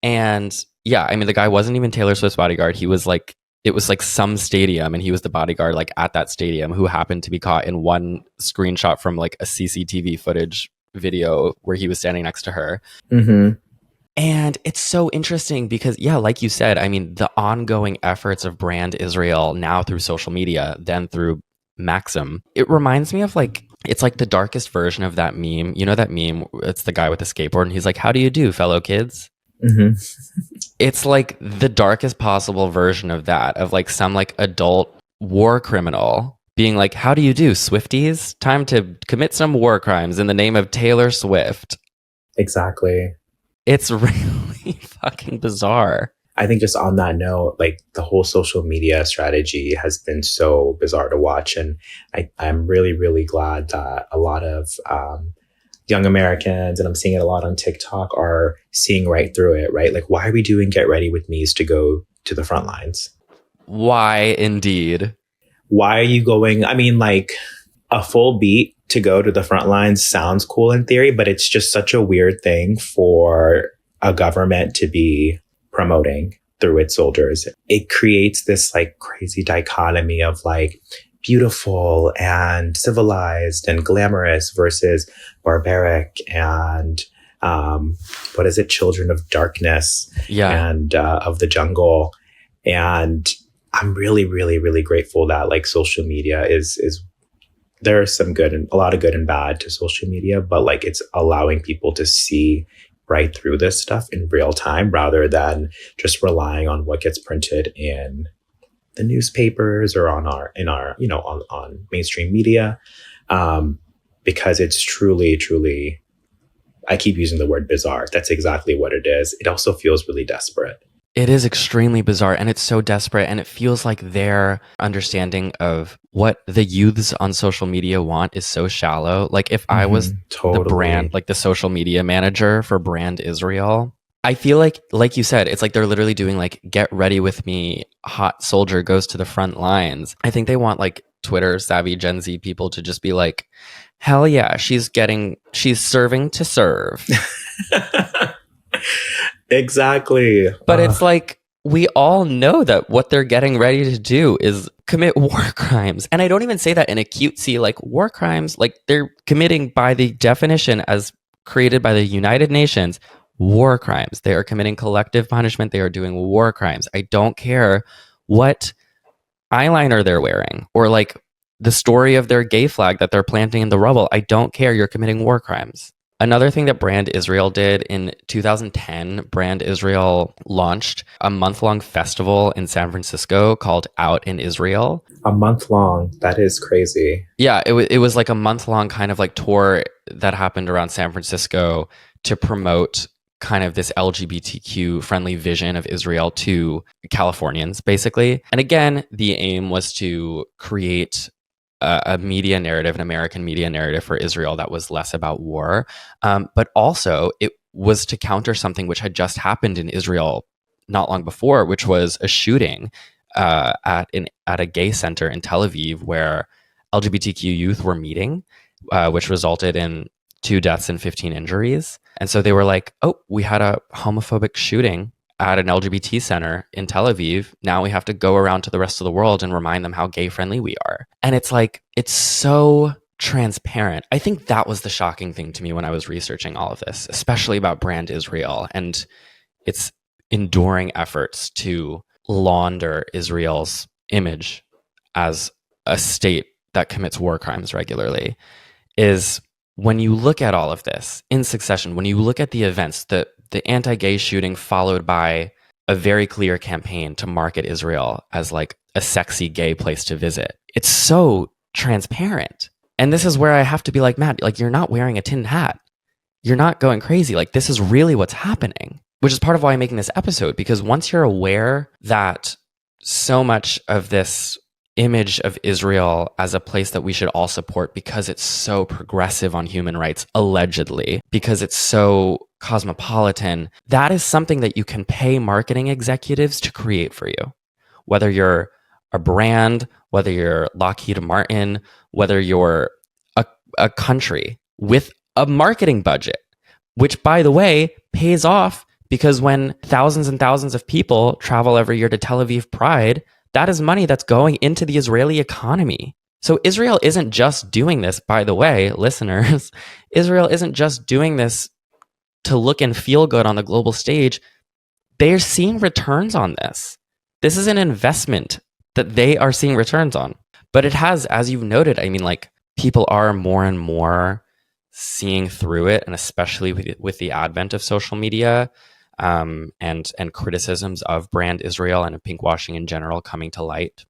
And yeah, I mean, the guy wasn't even Taylor Swift's bodyguard. He was like, it was like some stadium and he was the bodyguard like at that stadium who happened to be caught in one screenshot from like a CCTV footage video where he was standing next to her. Mm-hmm. And it's so interesting because, yeah, like you said, I mean, the ongoing efforts of Brand Israel now through social media, then through Maxim, it reminds me of like, it's like the darkest version of that meme. You know that meme? It's the guy with the skateboard and he's like, "How do you do, fellow kids?" Mm-hmm. It's like the darkest possible version of that, of like some like adult war criminal being like, "How do you do, Swifties? Time to commit some war crimes in the name of Taylor Swift." Exactly. It's really fucking bizarre. I think just on that note, like the whole social media strategy has been so bizarre to watch. And I'm really, really glad that a lot of young Americans, and I'm seeing it a lot on TikTok, are seeing right through it, right? Like, why are we doing Get Ready With Me's to go to the front lines? Why indeed? Why are you going? I mean, like a full beat to go to the front lines sounds cool in theory, but it's just such a weird thing for a government to be promoting through its soldiers. It creates this like crazy dichotomy of like beautiful and civilized and glamorous versus barbaric and children of darkness and of the jungle. And I'm really, really, really grateful that like social media is there's some good and a lot of good and bad to social media, but like it's allowing people to see right through this stuff in real time rather than just relying on what gets printed in the newspapers or on our in our on mainstream media, because it's truly, I keep using the word bizarre. That's exactly what it is. It also feels really desperate. It is extremely bizarre, and it's so desperate, and it feels like their understanding of what the youths on social media want is so shallow. Like if I was the brand, like the social media manager for Brand Israel, I feel like you said, it's like they're literally doing like, get ready with me, hot soldier goes to the front lines. I think they want like Twitter savvy Gen Z people to just be like, hell yeah, she's serving to serve. Exactly. But it's like, we all know that what they're getting ready to do is commit war crimes. And I don't even say that in a cutesy, like war crimes, like they're committing by the definition as created by the United Nations, war crimes. They are committing collective punishment. They are doing war crimes. I don't care what eyeliner they're wearing or like the story of their gay flag that they're planting in the rubble. I don't care. You're committing war crimes. Another thing that Brand Israel did in 2010, Brand Israel launched a month-long festival in San Francisco called Out in Israel. A month long. That is crazy. Yeah, it was like a month-long kind of like tour that happened around San Francisco to promote kind of this LGBTQ friendly vision of Israel to Californians, basically. And again, the aim was to create a media narrative, an American media narrative for Israel that was less about war. But also it was to counter something which had just happened in Israel not long before, which was a shooting at a gay center in Tel Aviv where LGBTQ youth were meeting, which resulted in 2 deaths and 15 injuries. And so they were like, oh, we had a homophobic shooting at an LGBT center in Tel Aviv. Now we have to go around to the rest of the world and remind them how gay friendly we are. And it's like, it's so transparent. I think that was the shocking thing to me when I was researching all of this, especially about Brand Israel and its enduring efforts to launder Israel's image as a state that commits war crimes regularly, is when you look at all of this in succession, when you look at the events, the anti-gay shooting followed by a very clear campaign to market Israel as like a sexy gay place to visit. It's so transparent. And this is where I have to be like, Matt, like you're not wearing a tin hat. You're not going crazy. Like this is really what's happening, which is part of why I'm making this episode, because once you're aware that so much of this image of Israel as a place that we should all support because it's so progressive on human rights, allegedly, because it's so cosmopolitan, that is something that you can pay marketing executives to create for you. Whether you're a brand, whether you're Lockheed Martin, whether you're a country with a marketing budget, which, by the way, pays off because when thousands and thousands of people travel every year to Tel Aviv Pride, that is money that's going into the Israeli economy. So Israel isn't just doing this, by the way, listeners. Israel isn't just doing this to look and feel good on the global stage. They're seeing returns on this. This is an investment that they are seeing returns on. But it has, as you've noted, I mean, like people are more and more seeing through it, and especially with the advent of social media, and criticisms of Brand Israel and of pinkwashing in general coming to light.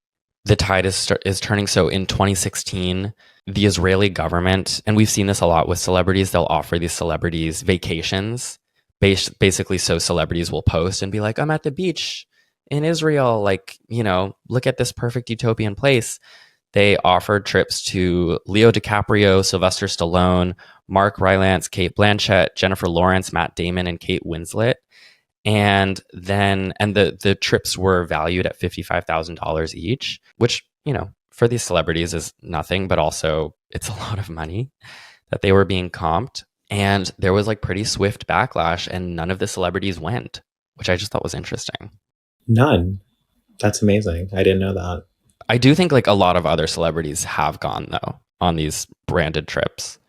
The tide is turning. So in 2016, the Israeli government, and we've seen this a lot with celebrities, they'll offer these celebrities vacations, basically so celebrities will post and be like, I'm at the beach in Israel, like, you know, look at this perfect utopian place. They offered trips to Leo DiCaprio, Sylvester Stallone, Mark Rylance, Cate Blanchett, Jennifer Lawrence, Matt Damon, and Kate Winslet. And the trips were valued at $55,000 each, which, you know, for these celebrities is nothing, but also it's a lot of money that they were being comped. And there was like pretty swift backlash, and none of the celebrities went, which I just thought was interesting. None. That's amazing. I didn't know that. I do think like a lot of other celebrities have gone though on these branded trips.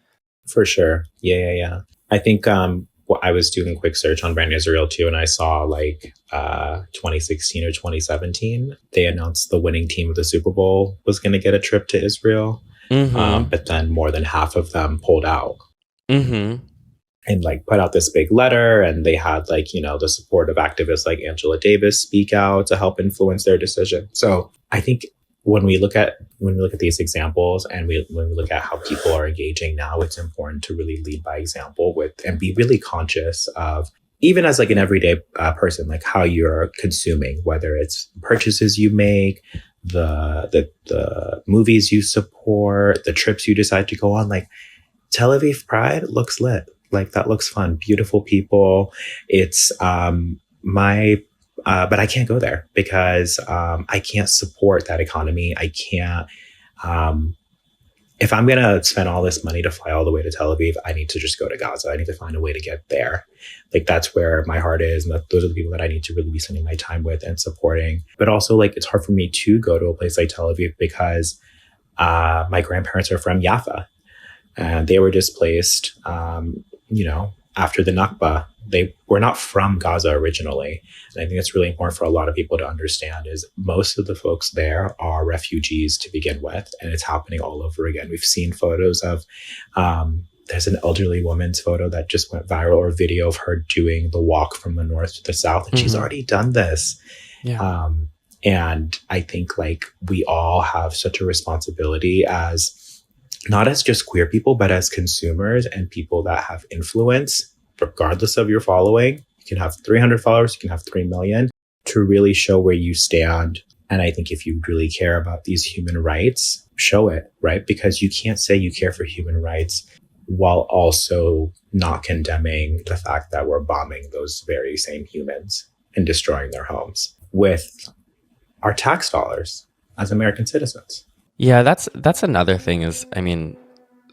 For sure. Yeah. I think I was doing a quick search on Brand Israel too, and I saw like 2016 or 2017, they announced the winning team of the Super Bowl was going to get a trip to Israel. Mm-hmm. But then more than half of them pulled out Mm-hmm. and like put out this big letter, and they had like, the support of activists like Angela Davis speak out to help influence their decision. So I think when we look at these examples, and when we look at how people are engaging now, it's important to really lead by example with and be really conscious of, even as like an everyday person, like how you're consuming, whether it's purchases you make, the movies you support, the trips you decide to go on. Like Tel Aviv Pride looks lit. Like that looks fun. Beautiful people. It's but I can't go there because I can't support that economy. I can't. If I'm going to spend all this money to fly all the way to Tel Aviv, I need to just go to Gaza. I need to find a way to get there. Like that's where my heart is. And those are the people that I need to really be spending my time with and supporting. But also like, it's hard for me to go to a place like Tel Aviv because my grandparents are from Jaffa and they were displaced, after the Nakba. They were not from Gaza originally. And I think it's really important for a lot of people to understand is most of the folks there are refugees to begin with, and it's happening all over again. We've seen photos of, there's an elderly woman's photo that just went viral, or video of her doing the walk from the north to the south, and she's already done this. Yeah. And I think like we all have such a responsibility as not as just queer people, but as consumers and people that have influence, regardless of your following. You can have 300 followers, you can have 3 million, to really show where you stand. And I think if you really care about these human rights, show it, right? Because you can't say you care for human rights while also not condemning the fact that we're bombing those very same humans and destroying their homes with our tax dollars as American citizens. Yeah, that's another thing is, I mean,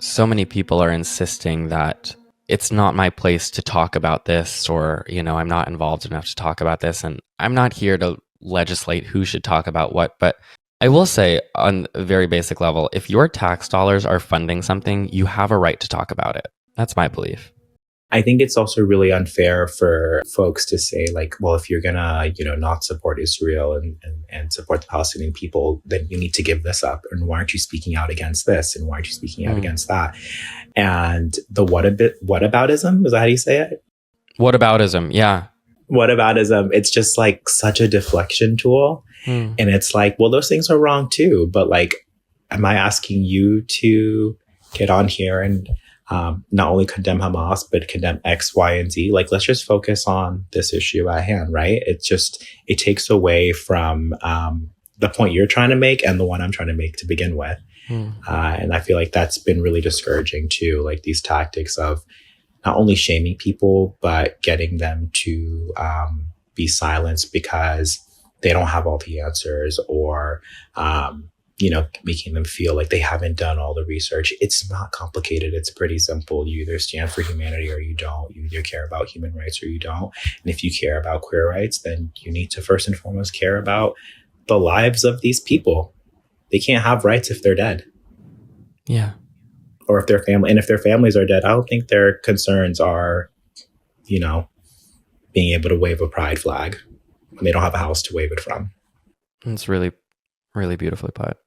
so many people are insisting that it's not my place to talk about this, or, I'm not involved enough to talk about this. And I'm not here to legislate who should talk about what. But I will say on a very basic level, if your tax dollars are funding something, you have a right to talk about it. That's my belief. I think it's also really unfair for folks to say like, well, if you're gonna, not support Israel and support the Palestinian people, then you need to give this up. And why aren't you speaking out against this? And why aren't you speaking out against that? And the whataboutism, is that how you say it? Whataboutism, yeah. Whataboutism, it's just like such a deflection tool. And it's like, well, those things are wrong too. But like, am I asking you to get on here and not only condemn Hamas, but condemn X, Y, and Z? Like, let's just focus on this issue at hand, right? It takes away from the point you're trying to make and the one I'm trying to make to begin with. And I feel like that's been really discouraging too, like these tactics of not only shaming people, but getting them to be silenced because they don't have all the answers, or making them feel like they haven't done all the research. It's not complicated. It's pretty simple. You either stand for humanity or you don't. You either care about human rights or you don't. And if you care about queer rights, then you need to first and foremost care about the lives of these people. They can't have rights if they're dead. Yeah. Or if their families are dead, I don't think their concerns are, being able to wave a pride flag when they don't have a house to wave it from. It's really, really beautifully put.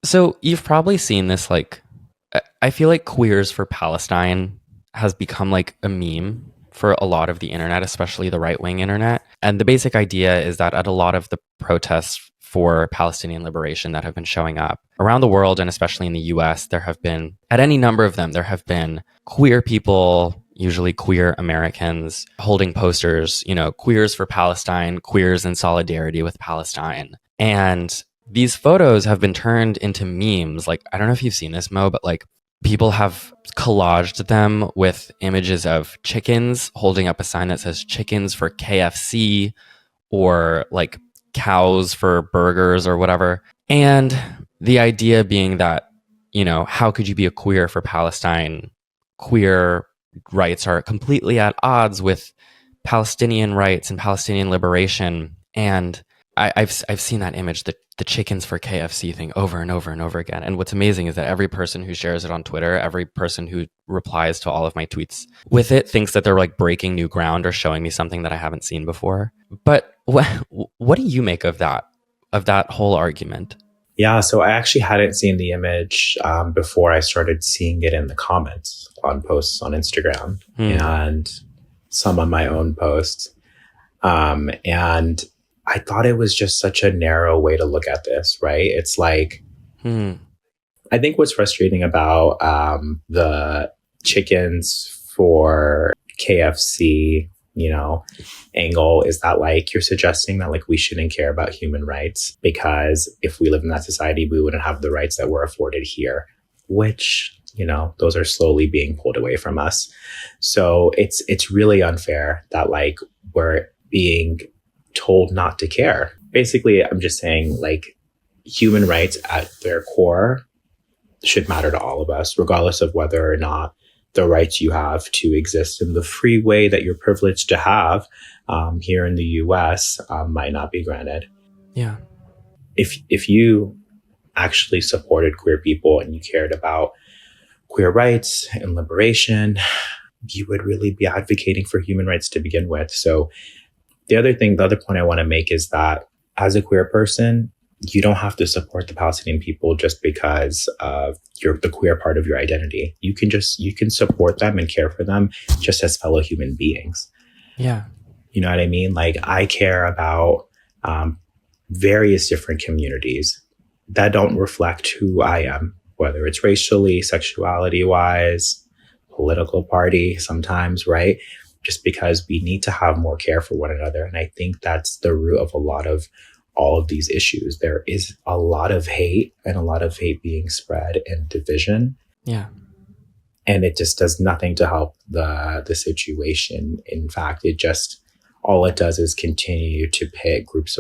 So you've probably seen this, like, I feel like Queers for Palestine has become like a meme for a lot of the internet, especially the right-wing internet. And the basic idea is that at a lot of the protests for Palestinian liberation that have been showing up around the world, and especially in the US, there have been, at any number of them, there have been queer people, usually queer Americans, holding posters, Queers for Palestine, queers in solidarity with Palestine. And these photos have been turned into memes. Like, I don't know if you've seen this, Mo, but like people have collaged them with images of chickens holding up a sign that says chickens for KFC, or like cows for burgers or whatever. And the idea being that, how could you be a queer for Palestine? Queer rights are completely at odds with Palestinian rights and Palestinian liberation. And I've seen that image, the chickens for KFC thing, over and over and over again. And what's amazing is that every person who shares it on Twitter, every person who replies to all of my tweets with it, thinks that they're like breaking new ground or showing me something that I haven't seen before. But what do you make of that whole argument? Yeah, so I actually hadn't seen the image before I started seeing it in the comments on posts on Instagram and some of my own posts. And I thought it was just such a narrow way to look at this, right? It's like, I think what's frustrating about the chickens for KFC, angle is that like you're suggesting that like we shouldn't care about human rights because if we live in that society, we wouldn't have the rights that we're afforded here, which, those are slowly being pulled away from us. So it's really unfair that like we're being told not to care. Basically, I'm just saying like human rights at their core should matter to all of us, regardless of whether or not the rights you have to exist in the free way that you're privileged to have here in the US might not be granted. Yeah. If you actually supported queer people and you cared about queer rights and liberation, you would really be advocating for human rights to begin with. So the other point I want to make is that as a queer person, you don't have to support the Palestinian people just because you're the queer part of your identity. You can support them and care for them just as fellow human beings. Yeah. You know what I mean? Like I care about various different communities that don't reflect who I am, whether it's racially, sexuality wise, political party sometimes, right? Just because we need to have more care for one another. And I think that's the root of a lot of all of these issues. There is a lot of hate and a lot of hate being spread and division. Yeah. And it just does nothing to help the situation. In fact, all it does is continue to pit groups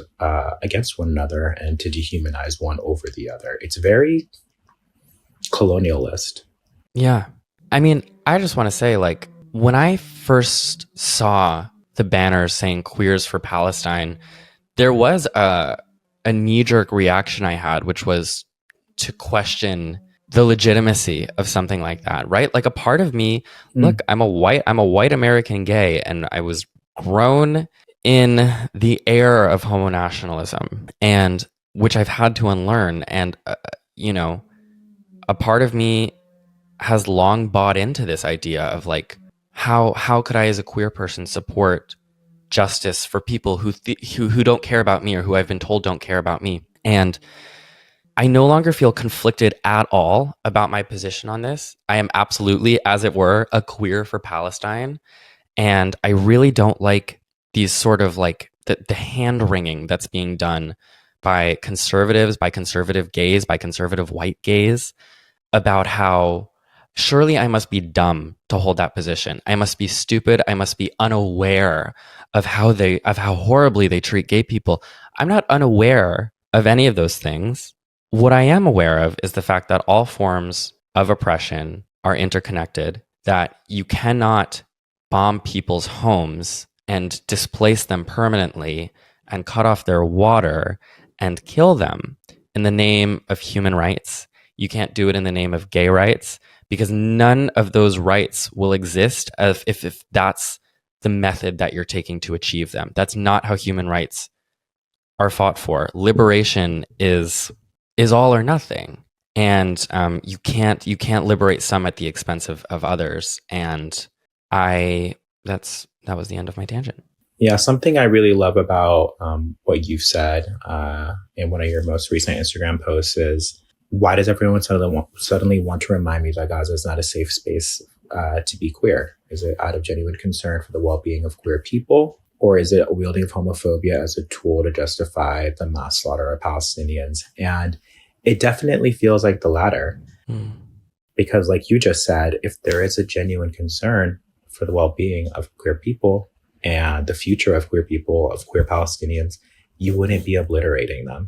against one another and to dehumanize one over the other. It's very colonialist. Yeah. I mean, I just want to say, like, when I first saw the banners saying Queers for Palestine, there was a knee-jerk reaction I had, which was to question the legitimacy of something like that, right? Like a part of me, look, I'm a white American gay, and I was grown in the air of homo nationalism, and which I've had to unlearn. And a part of me has long bought into this idea of like, how could I, as a queer person, support justice for people who don't care about me or who I've been told don't care about me? And I no longer feel conflicted at all about my position on this. I am absolutely, as it were, a queer for Palestine. And I really don't like these sort of like the hand wringing that's being done by conservatives, by conservative gays, by conservative white gays about how surely I must be dumb to hold that position. I must be stupid. I must be unaware of how horribly they treat gay people. I'm not unaware of any of those things. What I am aware of is the fact that all forms of oppression are interconnected, that you cannot bomb people's homes and displace them permanently and cut off their water and kill them in the name of human rights. You can't do it in the name of gay rights, because none of those rights will exist if that's the method that you're taking to achieve them. That's not how human rights are fought for. Liberation is all or nothing, and you can't liberate some at the expense of others. And that was the end of my tangent. Yeah, something I really love about what you've said in one of your most recent Instagram posts is, why does everyone suddenly want to remind me that Gaza is not a safe space to be queer? Is it out of genuine concern for the well-being of queer people? Or is it a wielding of homophobia as a tool to justify the mass slaughter of Palestinians? And it definitely feels like the latter. Because like you just said, if there is a genuine concern for the well-being of queer people and the future of queer people, of queer Palestinians, you wouldn't be obliterating them.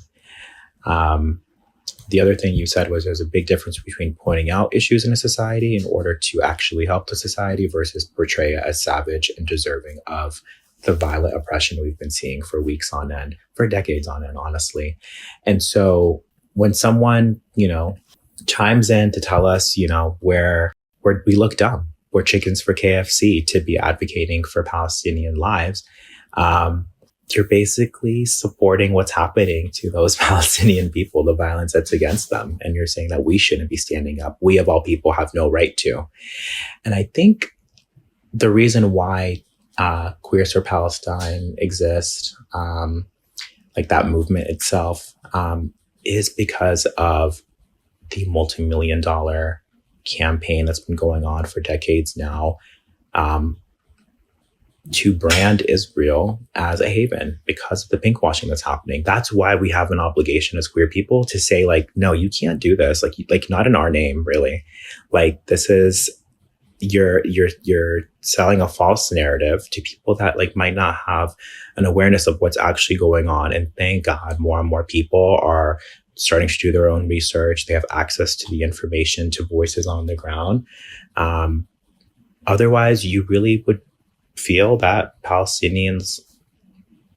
The other thing you said was there's a big difference between pointing out issues in a society in order to actually help the society versus portray it as savage and deserving of the violent oppression we've been seeing for weeks on end, for decades on end, honestly. And so when someone, chimes in to tell us, where we look dumb, we're chickens for KFC to be advocating for Palestinian lives, you're basically supporting what's happening to those Palestinian people, the violence that's against them. And you're saying that we shouldn't be standing up. We, of all people, have no right to. And I think the reason why Queers for Palestine exists, like that movement itself, is because of the multi-million-dollar campaign that's been going on for decades now, to brand Israel as a haven because of the pinkwashing that's happening. That's why we have an obligation as queer people to say, like, no, you can't do this. Like not in our name, really. Like, this is, you're selling a false narrative to people that like might not have an awareness of what's actually going on. And thank God more and more people are starting to do their own research. They have access to the information, to voices on the ground. Otherwise, you really would feel that Palestinians,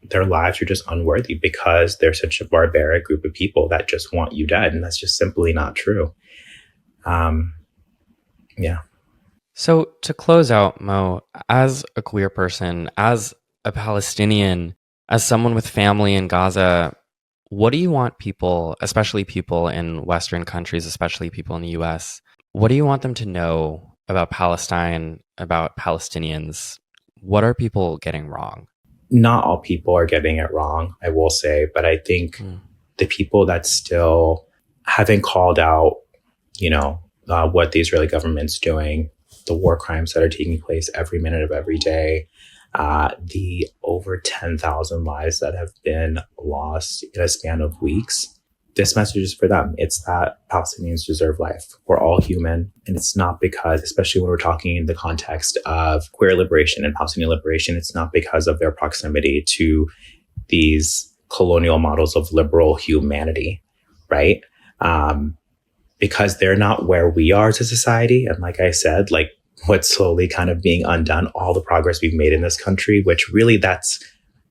their lives are just unworthy because they're such a barbaric group of people that just want you dead. And that's just simply not true. Yeah. So to close out, Mo, as a queer person, as a Palestinian, as someone with family in Gaza, what do you want people, especially people in Western countries, especially people in the US, what do you want them to know about Palestine, about Palestinians? What are people getting wrong? Not all people are getting it wrong, I will say, but I think the people that still haven't called out, what the Israeli government's doing, the war crimes that are taking place every minute of every day, the over 10,000 lives that have been lost in a span of weeks. This message is for them. It's that Palestinians deserve life. We're all human. And it's not because, especially when we're talking in the context of queer liberation and Palestinian liberation, it's not because of their proximity to these colonial models of liberal humanity, right? Because they're not where we are as a society. And like I said, like what's slowly kind of being undone, all the progress we've made in this country, which really that's,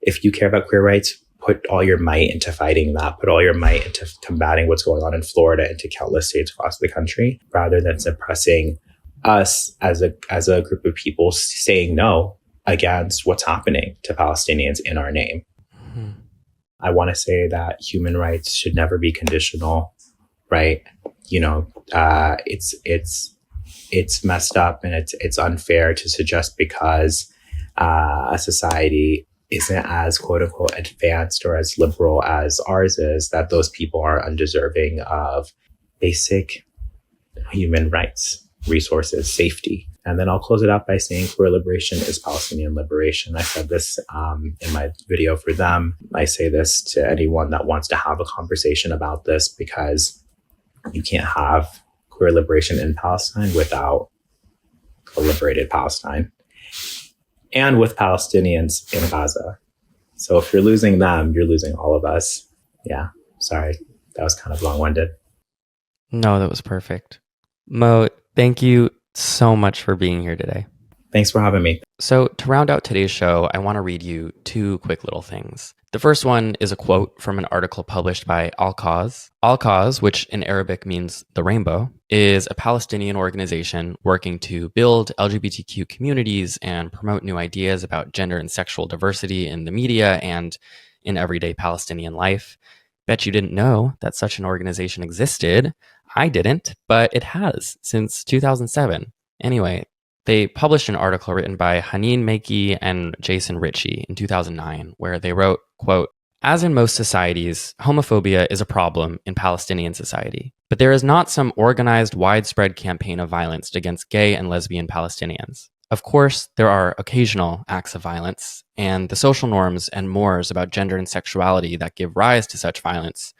if you care about queer rights, put all your might into fighting that, put all your might into combating what's going on in Florida and to countless states across the country, rather than suppressing us as a group of people saying no against what's happening to Palestinians in our name. Mm-hmm. I want to say that human rights should never be conditional, right? It's messed up and it's unfair to suggest because a society isn't as quote unquote advanced or as liberal as ours is, that those people are undeserving of basic human rights, resources, safety. And then I'll close it out by saying queer liberation is Palestinian liberation. I said this in my video for them. I say this to anyone that wants to have a conversation about this, because you can't have queer liberation in Palestine without a liberated Palestine. And with Palestinians in Gaza. So if you're losing them, you're losing all of us. Yeah, sorry. That was kind of long-winded. No, that was perfect. Mo, thank you so much for being here today. Thanks for having me. So to round out today's show, I want to read you two quick little things. The first one is a quote from an article published by Al-Cause. Al-Cause, which in Arabic means the rainbow, is a Palestinian organization working to build LGBTQ communities and promote new ideas about gender and sexual diversity in the media and in everyday Palestinian life. Bet you didn't know that such an organization existed. I didn't, but it has since 2007. Anyway, they published an article written by Haneen Makey and Jason Ritchie in 2009, where they wrote, quote, "As in most societies, homophobia is a problem in Palestinian society, but there is not some organized, widespread campaign of violence against gay and lesbian Palestinians. Of course, there are occasional acts of violence, and the social norms and mores about gender and sexuality that give rise to such violence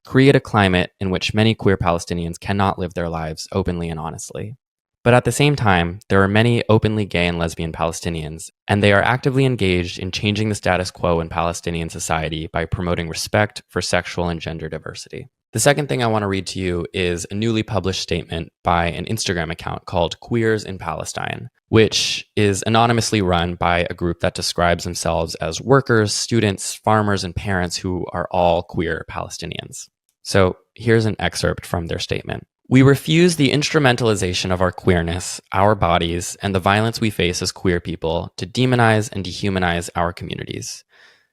create a climate in which many queer Palestinians cannot live their lives openly and honestly. But at the same time, there are many openly gay and lesbian Palestinians, and they are actively engaged in changing the status quo in Palestinian society by promoting respect for sexual and gender diversity." The second thing I want to read to you is a newly published statement by an Instagram account called Queers in Palestine, which is anonymously run by a group that describes themselves as workers, students, farmers, and parents who are all queer Palestinians. So here's an excerpt from their statement. "We refuse the instrumentalization of our queerness, our bodies, and the violence we face as queer people to demonize and dehumanize our communities.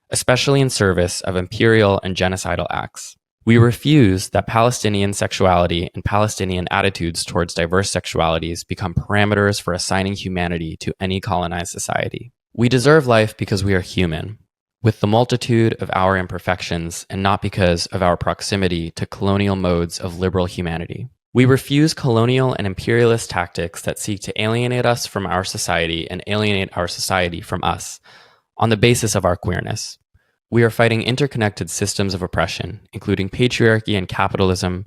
especially in service of imperial and genocidal acts. We refuse that Palestinian sexuality and Palestinian attitudes towards diverse sexualities become parameters for assigning humanity to any colonized society. We deserve life because we are human, with the multitude of our imperfections, and not because of our proximity to colonial modes of liberal humanity. We refuse colonial and imperialist tactics that seek to alienate us from our society and alienate our society from us on the basis of our queerness. We are fighting interconnected systems of oppression, including patriarchy and capitalism,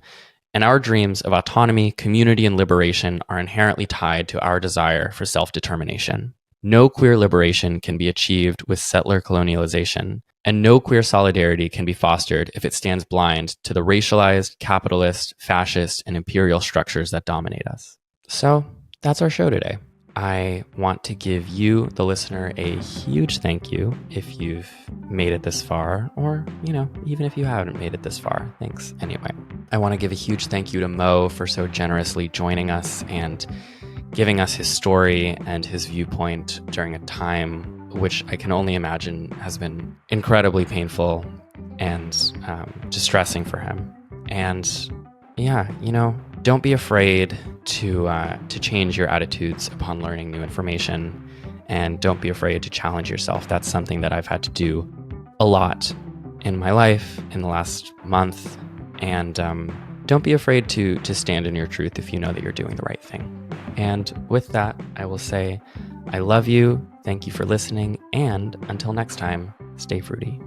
and our dreams of autonomy, community, and liberation are inherently tied to our desire for self-determination. No queer liberation can be achieved with settler colonialization, and no queer solidarity can be fostered if it stands blind to the racialized, capitalist, fascist, and imperial structures that dominate us. So that's our show today. I want to give you, the listener, a huge thank you if you've made it this far, or, even if you haven't made it this far. Thanks anyway. I want to give a huge thank you to Moe for so generously joining us and giving us his story and his viewpoint during a time which I can only imagine has been incredibly painful and distressing for him. And yeah, don't be afraid to change your attitudes upon learning new information, and don't be afraid to challenge yourself. That's something that I've had to do a lot in my life in the last month, and don't be afraid to stand in your truth if you know that you're doing the right thing. And with that, I will say I love you, thank you for listening, and until next time, stay fruity.